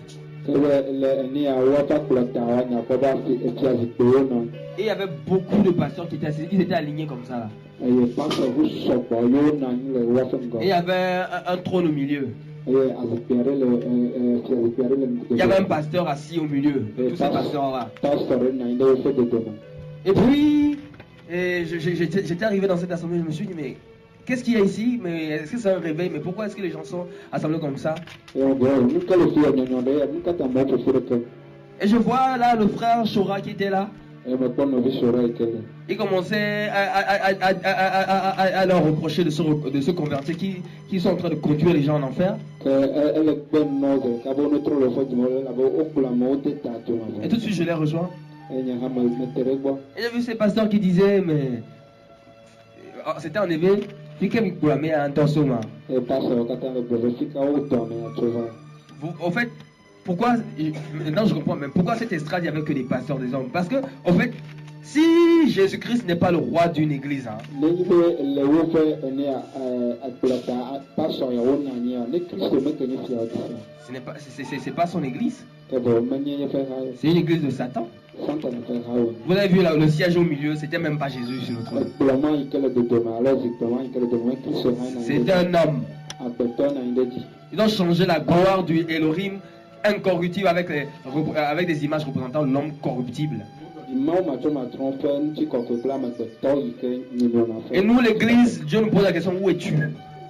C: ke le eni ya woƒe akplɔ ta wa nyakpɔ be efia zikpuiwo nɔ
A: Et il y avait beaucoup de pasteurs qui étaient assis, ils étaient alignés comme ça. Là.
C: eye pastorʋu sɔgbɔ yewo nɔ anyi le woƒe ŋgɔ
A: Et il y avait un trône au milieu.
C: eye azikpui aɖe le fia zikpui aɖe le
A: Il y avait un pasteur assis au milieu. Tous ces pasteurs-là.
C: pastor ɖe nɔ anyi ɖe woƒe dodome
A: Et puis, j'étais arrivé dans cette assemblée, je me suis dit, mais qu'est-ce qu'il y a ici? Mais est-ce que c'est un réveil? Mais pourquoi est-ce que les gens sont assemblés comme ça?
C: eye wogblɔ nu ke le fi ya nyɔnyɔ ɖe ya nu ka ta amewo ƒoƒu ɖe ke
A: Et je vois là le frère Chora qui était là.
C: eye mekpɔ nɔvi sora yi ke le
A: Il commençait à leur reprocher de se convertir, qui sont en train de conduire les gens en enfer.
C: ke ele gbe nɔ ze kabe wometrɔ le woƒe dzime le abe wokplɔ amewo de ta dzoma
A: Et
C: vɔ
A: tout de suite, je les rejoins.
C: eye nye hã mete ɖe gbɔ
A: Et j'ai vu ces pasteurs qui disaient, mais c'était en éveil, puis qu'est-ce que mais un torso, moi.
C: eye pastorwo katã le gbe ɖe fi ka wotɔ ne atso va
A: En fait, pourquoi, maintenant je comprends, mais pourquoi cette estrade, il n'y avait que des pasteurs, des hommes? Parce que, en fait, si Jésus-Christ n'est pas le roi d'une église, hein,
C: nenyi be le woƒe enea akplɔ ta pastor yawo nɔ anyi a ne Kristo meke nye fia o
A: c'est pas son église,
C: ke be menye yeƒe ha o
A: c'est une église de Satan.
C: Satan ƒe ha o
A: Vous avez vu là, le siège au milieu, c'était même pas Jésus sur le trône.
C: ekplɔ ma yi ke le dodome alo zikpui ma yi ke le dodome Kristo hã nɔ anyi
A: C'était
C: ɖe
A: un homme.
C: agbetɔ nɔ anyi ɖe dzi
A: Ils ont changé la gloire du Elohim incorruptible avec des images représentant l'homme corruptible.
C: Mawu matrɔmatrɔ ƒe ŋutikɔkɔe kple amegbetɔ yi ke nyɔna
A: Et
C: fɛ
A: nous, l'église, Dieu nous pose la question, où es-tu?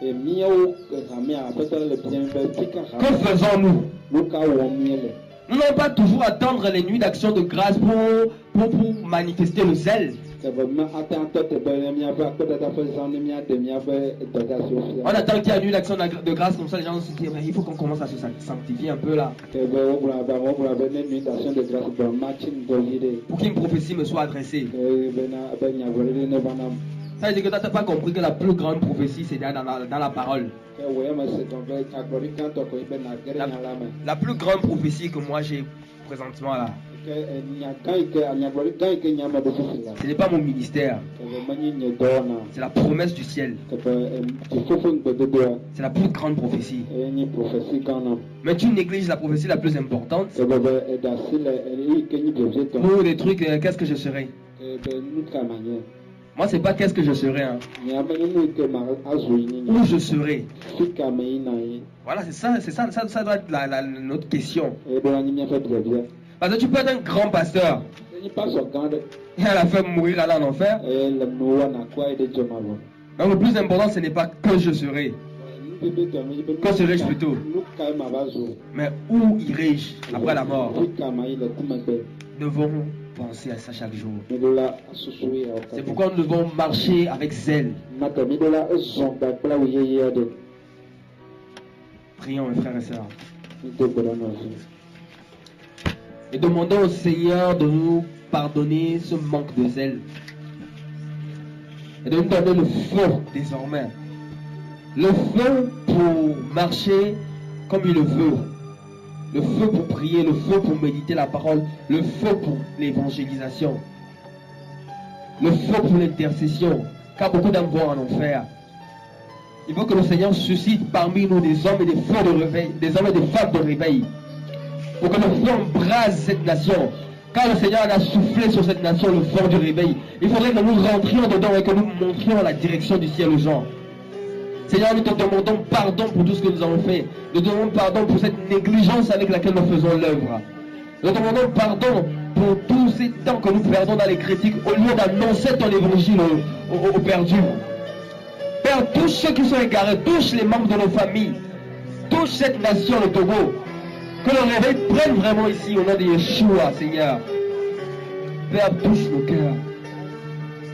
C: míawo hamea aƒetɔ le biam be fika
A: Que
C: ha
A: faisons-nous?
C: nu ka wɔm mie le
A: Nous n'allons pas toujours attendre les nuits d'action de grâce pour manifester le zèle.
C: ke be ate ŋutɔ te be míaƒe akpedada ƒe zã ne míaɖe míaƒe dɔdeasiwo
A: On
C: fia
A: attend qu'il y ait une nuit d'action de grâce, comme ça les gens se disent, mais il faut qu'on commence à se sanctifier un peu là.
C: ke be wogblɔna be ne nuit d'action de grâce be matsi ŋdɔ vi ɖe
A: Pour qu'une prophétie me soit adressée.
C: bena be nyagblɔɖiɖi ne va nam
A: Ça veut dire que tu n'as pas compris que la plus grande prophétie, c'est dans la parole.
C: ke wò ya me se tɔ be agblɔɖi gãtɔ koe be nàge ɖe nya la me
A: La plus grande prophétie que moi j'ai présentement là,
C: ke nya gã yi ke nyagblɔɖi gã yi ke nya me ɖo fifi la
A: ce n'est pas mon ministère,
C: ke be menye nye dɔwɔna
A: c'est la promesse du ciel.
C: ke be dziƒo ƒe ŋugbedodoa
A: C'est la plus grande prophétie.
C: eye nye prophétie gã nam
A: Mais tu négliges la prophétie la plus importante.
C: ke be eɖe asi le eyi ke nye vevietɔ
A: Pour des trucs, qu'est-ce que je serai?
C: ke be nu ka manye
A: Moi, c'est pas qu'est-ce que je serai, hein.
C: nye amenye nu yi ke ma azu yi nye
A: Où je serai.
C: fi ka me yina ye
A: Voilà, ça doit être notre question.
C: eye be anyi míaƒe biabia
A: Parce que tu peux être un grand pasteur
C: enyi pasɔ gã ɖe
A: et à la fin mourir là en enfer.
C: eye le nuwo wɔna ku ayi ɖe dzɔma vɔ
A: Donc le plus important, ce n'est pas que je serai,
C: nubibitɔ mi be
A: Que serais-je plutôt?
C: nu ka ma va zu
A: mais où irai-je après la mort.
C: fi ka ma yi le kumegbe
A: Nous devons penser à ça chaque jour.
C: mi ɖo la asusu yawo
A: C'est
C: katã
A: pourquoi nous devons marcher avec zèle.
C: nate mi ɖo la ezɔ gba kple awu yeye aɖe
A: Prions, mes frères et sœurs. Et demandons au Seigneur de nous pardonner ce manque de zèle. Et de nous donner le feu désormais. Le feu pour marcher comme il le veut. Le feu pour prier, le feu pour méditer la parole, le feu pour l'évangélisation. Le feu pour l'intercession. Car beaucoup d'hommes vont en enfer. Il faut que le Seigneur suscite parmi nous des hommes et des feux de réveil, des hommes et des femmes de réveil. Pour que le feu embrase cette nation. Quand le Seigneur a soufflé sur cette nation le vent du réveil, il faudrait que nous rentrions dedans et que nous montrions la direction du ciel aux gens. Seigneur, nous te demandons pardon pour tout ce que nous avons fait. Nous te demandons pardon pour cette négligence avec laquelle nous faisons l'œuvre. Nous te demandons pardon pour tous ces temps que nous perdons dans les critiques au lieu d'annoncer ton évangile aux perdus. Père, touche ceux qui sont égarés, touche les membres de nos familles, touche cette nation, le Togo. Que le réveil prenne vraiment ici au nom de Yeshua, Seigneur. Père, touche nos cœurs.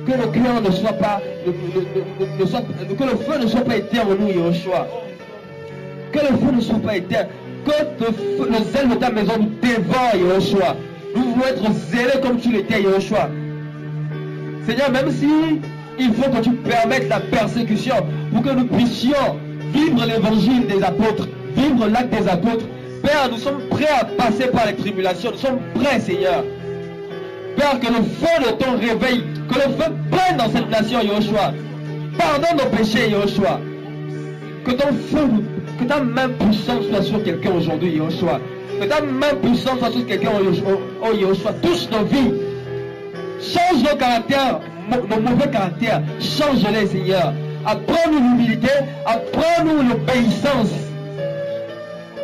A: Que nos cœurs ne soient pas, que le feu ne soit pas éteint en nous, Yeshua. Que le feu ne soit pas éteint. Que le zèle de ta maison nous dévore, Yeshua. Nous voulons être zélés comme tu l'étais, Yeshua. Seigneur, même si il faut que tu permettes la persécution pour que nous puissions vivre l'évangile des apôtres, vivre l'acte des apôtres. Père, nous sommes prêts à passer par les tribulations. Nous sommes prêts, Seigneur. Père, que le feu de ton réveil, que le feu prenne dans cette nation, Yeshua. Pardonne nos péchés, Yeshua. Que ton feu, que ta main puissante soit sur quelqu'un aujourd'hui, Yeshua. Que ta main puissante soit sur quelqu'un, oh Yeshua. Touche nos vies. Change nos caractères, nos mauvais caractères. Change-les, Seigneur. Apprends-nous l'humilité, apprends-nous l'obéissance.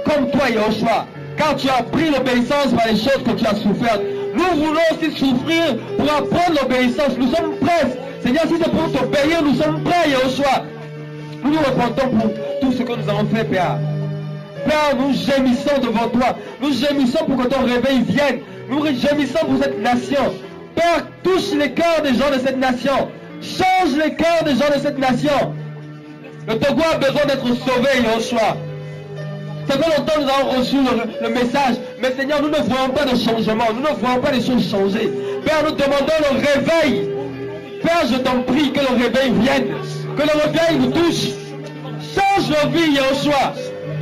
A: Comme toi, Yeshua, car tu as pris l'obéissance par les choses que tu as souffert. Nous voulons aussi souffrir pour apprendre l'obéissance. Nous sommes prêts. Seigneur, si c'est pour t'obéir, nous sommes prêts, Yeshua. Nous nous repentons pour tout ce que nous avons fait, Père. Père, nous gémissons devant toi. Nous gémissons pour que ton réveil vienne. Nous gémissons pour cette nation. Père, touche les cœurs des gens de cette nation. Change les cœurs des gens de cette nation. Le Togo a besoin d'être sauvé, Yeshua. Ça fait longtemps que nous avons reçu le message, mais Seigneur, nous ne voyons pas de changement, nous ne voyons pas les choses changer. Père, nous demandons le réveil. Père, je t'en prie que le réveil vienne, que le réveil nous touche. Change nos vies, Yeshua.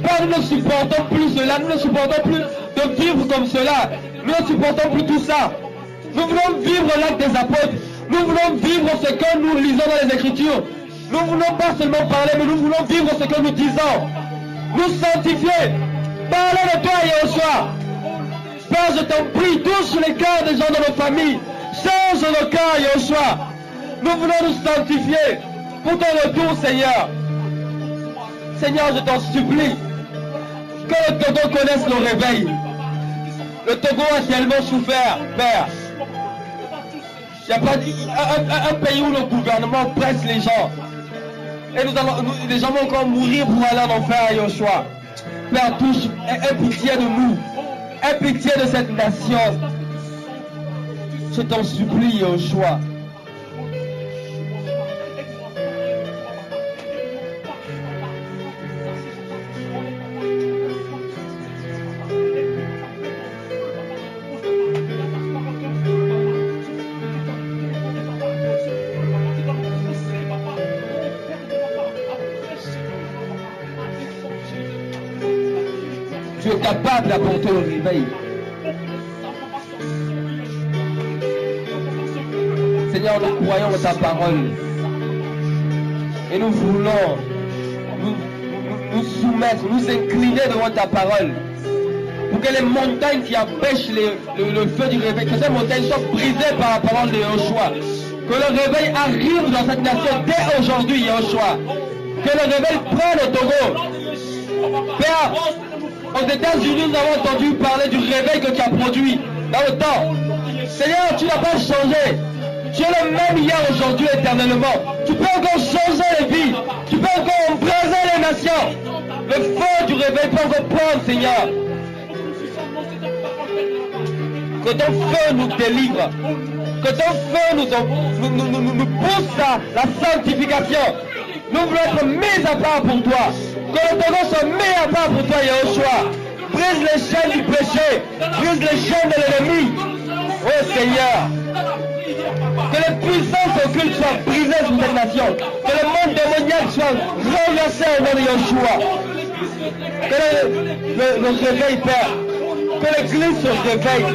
A: Père, nous ne supportons plus cela, nous ne supportons plus de vivre comme cela. Nous ne supportons plus tout ça. Nous voulons vivre l'acte des apôtres. Nous voulons vivre ce que nous lisons dans les Écritures. Nous voulons pas seulement parler, mais nous voulons vivre ce que nous disons. Nous sanctifier. Parlez de toi, Yeshua. Père, je t'en prie, touche les cœurs des gens de nos familles. Change nos cœurs, Yeshua. Nous voulons nous sanctifier pour ton retour, Seigneur. Seigneur, je t'en supplie. Que le Togo connaisse le réveil. Le Togo a tellement souffert, Père. Il n'y a pas un pays où le gouvernement presse les gens. Et les gens vont encore mourir pour aller en enfer, Yeshua. Père, touche, aie pitié de nous. Aie pitié de cette nation. Je t'en supplie, Yeshua. Tu es capable d'apporter le réveil. Seigneur, nous croyons en ta parole. Et nous voulons nous soumettre, nous incliner devant ta parole. Pour que les montagnes qui empêchent le feu du réveil, que ces montagnes soient brisées par la parole de Yeshua. Que le réveil arrive dans cette nation dès aujourd'hui, Yeshua. Que le réveil prenne au Togo. Père, aux États-Unis, nous avons entendu parler du réveil que tu as produit dans le temps. Seigneur, tu n'as pas changé. Tu es le même hier, aujourd'hui, éternellement. Tu peux encore changer les vies. Tu peux encore embraser les nations. Le feu du réveil peut encore prendre, Seigneur. Que ton feu nous délivre. Que ton feu nous pousse à la sanctification. Nous voulons être mis à part pour toi. Que le Togo soit mis à part pour toi, Yeshua. brise les chaînes du péché, brise les chaînes de l'ennemi. Oh Seigneur, que les puissances occultes soient brisées sur cette nation, que le monde démoniaque soit renversé au nom de Yeshua. Que le réveil, Père, que l'église se réveille,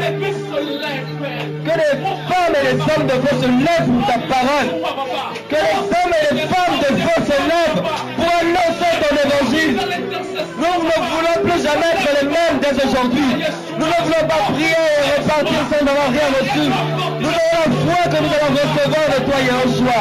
A: que les femmes et les hommes de Dieu se lèvent pour ta parole, que les hommes et les femmes de Dieu se lèvent pour annoncer ton évangile. Nous ne voulons plus jamais être les mêmes dès aujourd'hui. Nous ne voulons pas prier et repartir sans avoir rien reçu. Nous avons la foi que nous allons recevoir de toi, Yeshua.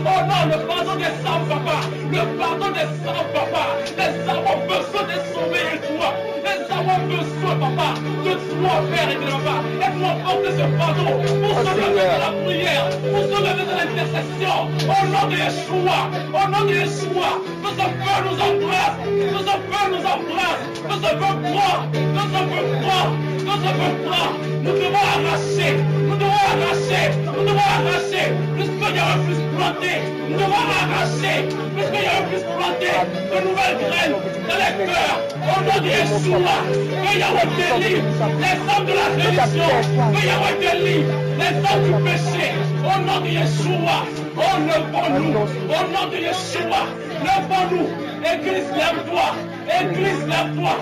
E: Oh non, le pardon des sangs, papa. Le pardon des sangs, papa. Les âmes ont besoin de sauver et toi. Les âmes ont besoin, papa, de toi, Père et de papa. Aide-moi à porter ce pardon pour se lever de la prière, pour se lever de l'intercession. Au nom de Yeshua, au nom de Yeshua, que ce feu nous embrasse, que ce feu nous embrasse, que ce feu prend, que ce feu prend, que ce feu prend. Nous devons arracher, nous devons arracher, nous devons arracher, puisqu'il y a un plus planté, nous devons arracher, puisqu'il y a un plus planté, de nouvelles graines dans les cœurs, au nom de Yeshua, que Yahweh délivre les hommes de la religion, que Yahweh délivre les hommes du péché, au nom de Yeshua, oh levons-nous, au nom de Yeshua, levons-nous, Église lève-toi, Église lève-toi,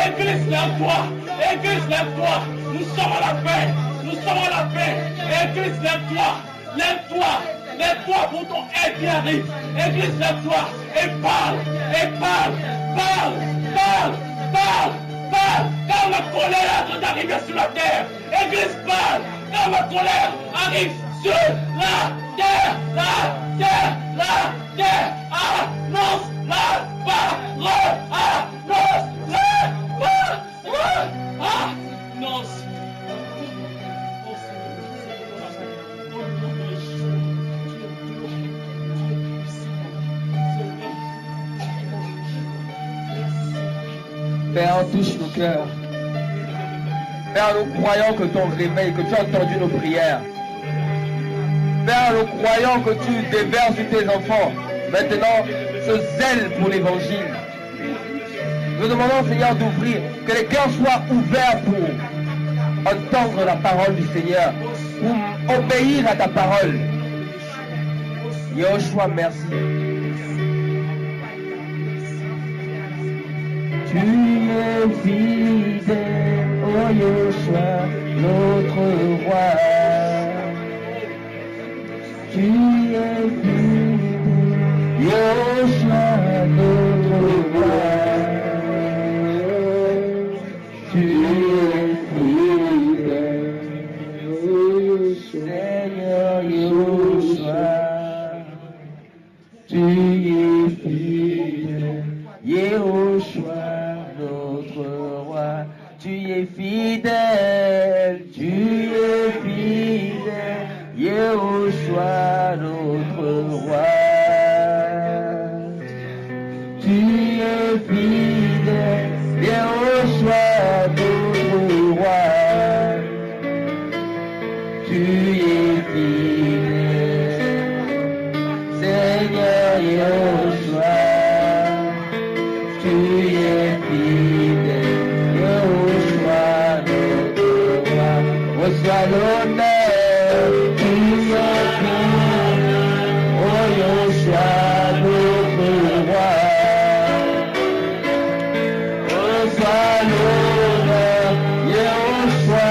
E: Église lève-toi, Église lève-toi, nous sommes à la paix, nous sommes à la paix, Église lève-toi, lève-toi, lève-toi pour ton aide qui arrive, Église lève-toi, et parle, parle, parle, parle, parle, parle, car la colère est en train d'arriver sur la terre, Église parle, car la colère arrive sur la terre, la terre, la terre, annonce la parole, annonce la parole, annonce.
A: Père, touche nos cœurs. Père, nous croyons que ton réveil, que tu as entendu nos prières. Père, nous croyons que tu déverses sur tes enfants maintenant ce zèle pour l'évangile. Nous demandons, Seigneur, d'ouvrir, que les cœurs soient ouverts pour entendre la parole du Seigneur, pour obéir à ta parole. Yeshua, merci. Tu es fidèle, oh Yeshua, notre roi. Tu es fidèle, Yeshua, notre roi. Tu es fidèle, Seigneur Yeshua. Tu es fidèle, Yeshua, notre roi. Tu es fidèle, Yeshua, notre roi. Tu es fidèle, Yeshua, notre roi. Tu es fidèle, Seigneur Yeshua. Tu es fidèle, Yeshua, notre roi. Reçois l'honneur. Tu es fidèle, oh Yeshua, notre roi. Reçois l'honneur, Yeshua,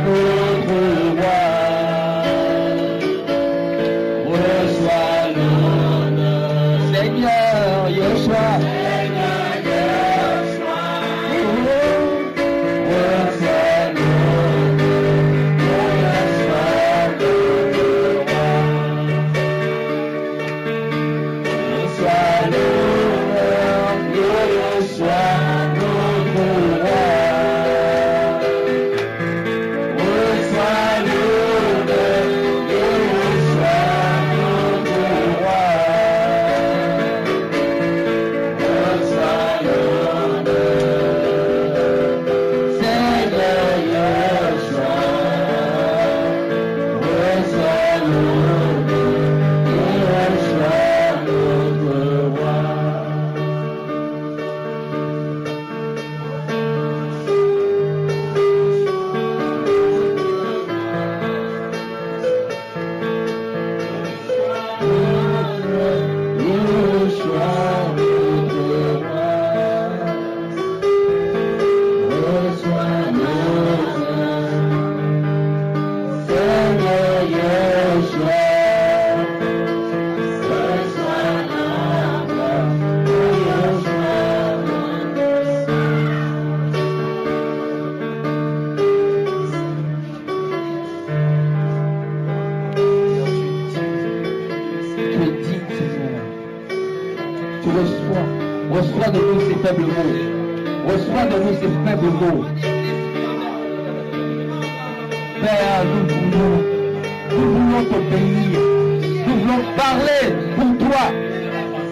A: notre roi. Reçois l'honneur, Seigneur Yeshua. Reçois l'honneur, faibles mots. Reçois de nous ces faibles mots. Père, nous voulons t'obéir. Nous voulons parler pour toi.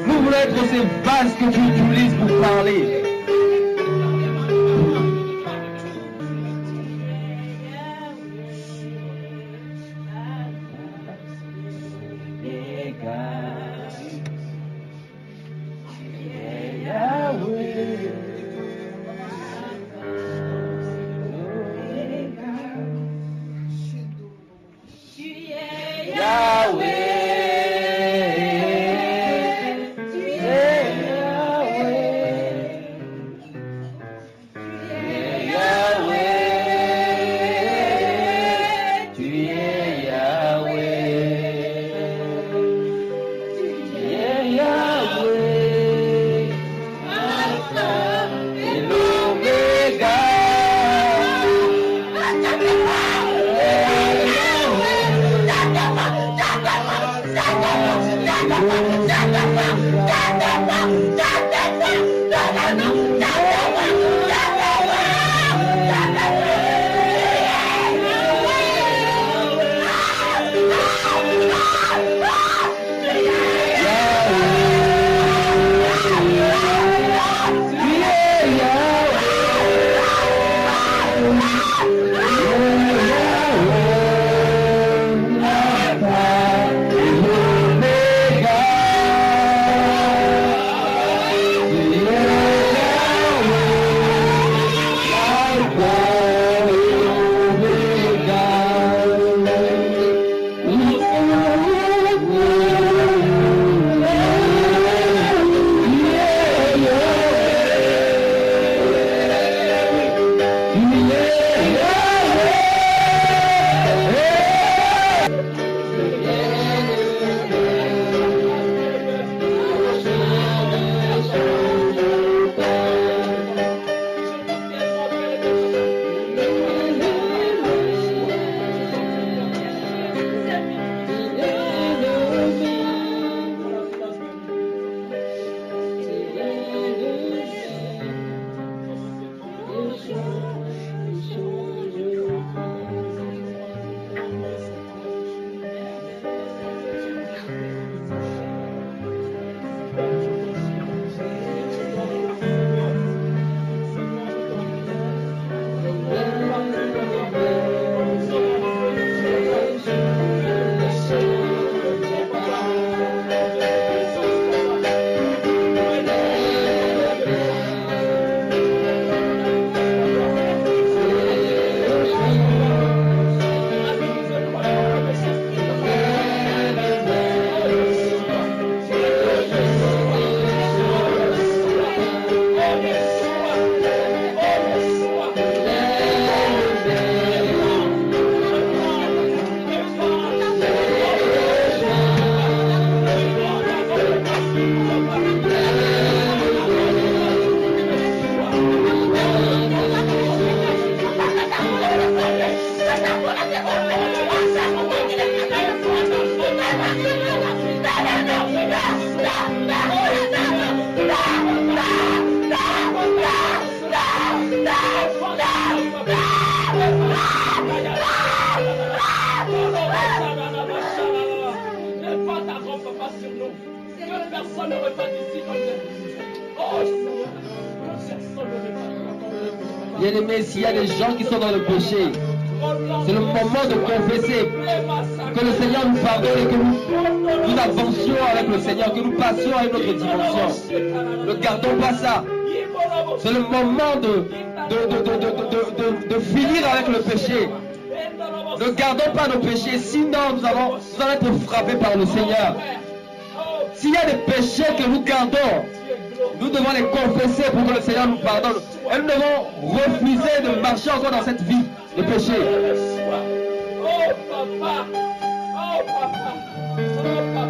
A: Nous voulons être ces vases que tu utilises pour parler. Bien-aimés, s'il y a des gens qui sont dans le péché, c'est le moment de confesser, que le Seigneur nous pardonne et que nous avancions avec le Seigneur, que nous passions à une autre dimension. Ne gardons pas ça. C'est le moment de finir avec le péché. Ne gardons pas nos péchés, sinon nous allons être frappés par le Seigneur. S'il y a des péchés que nous gardons, nous devons les confesser pour que le Seigneur nous pardonne. Et nous devons refuser de marcher encore dans cette vie de péché.
E: Oh papa, oh papa, oh papa.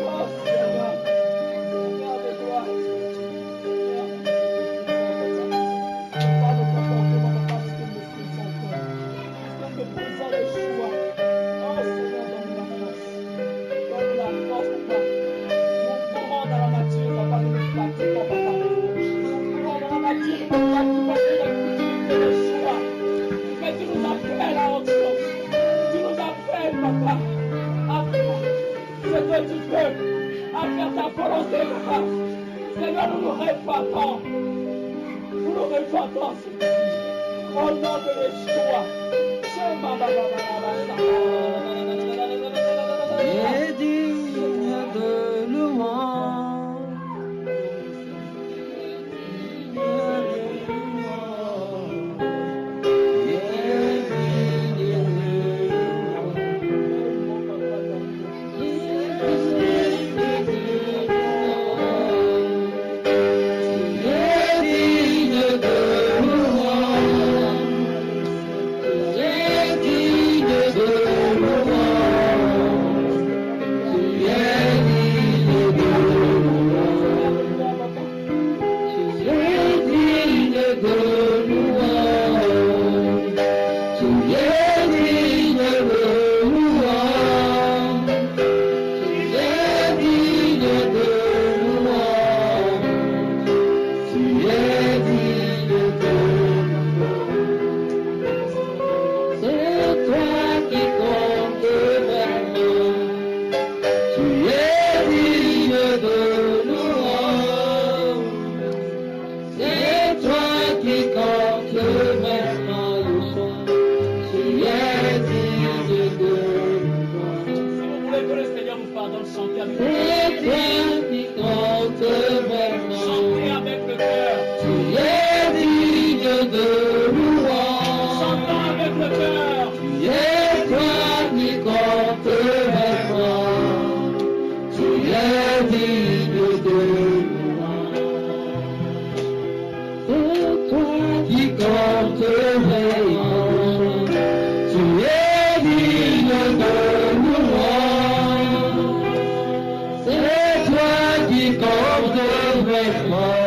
E: Oh Seigneur, regarde-toi. Pas de comportement parce que nous sommes encore. Parce que faisons les choix. Oh Seigneur, donne la force. Donne la force, papa. Nous courons dans la nature, papa. à toi, Seigneur. Au nom de Yeshua.
A: Il est digne de louange.
F: C'est toi qui comptes vraiment.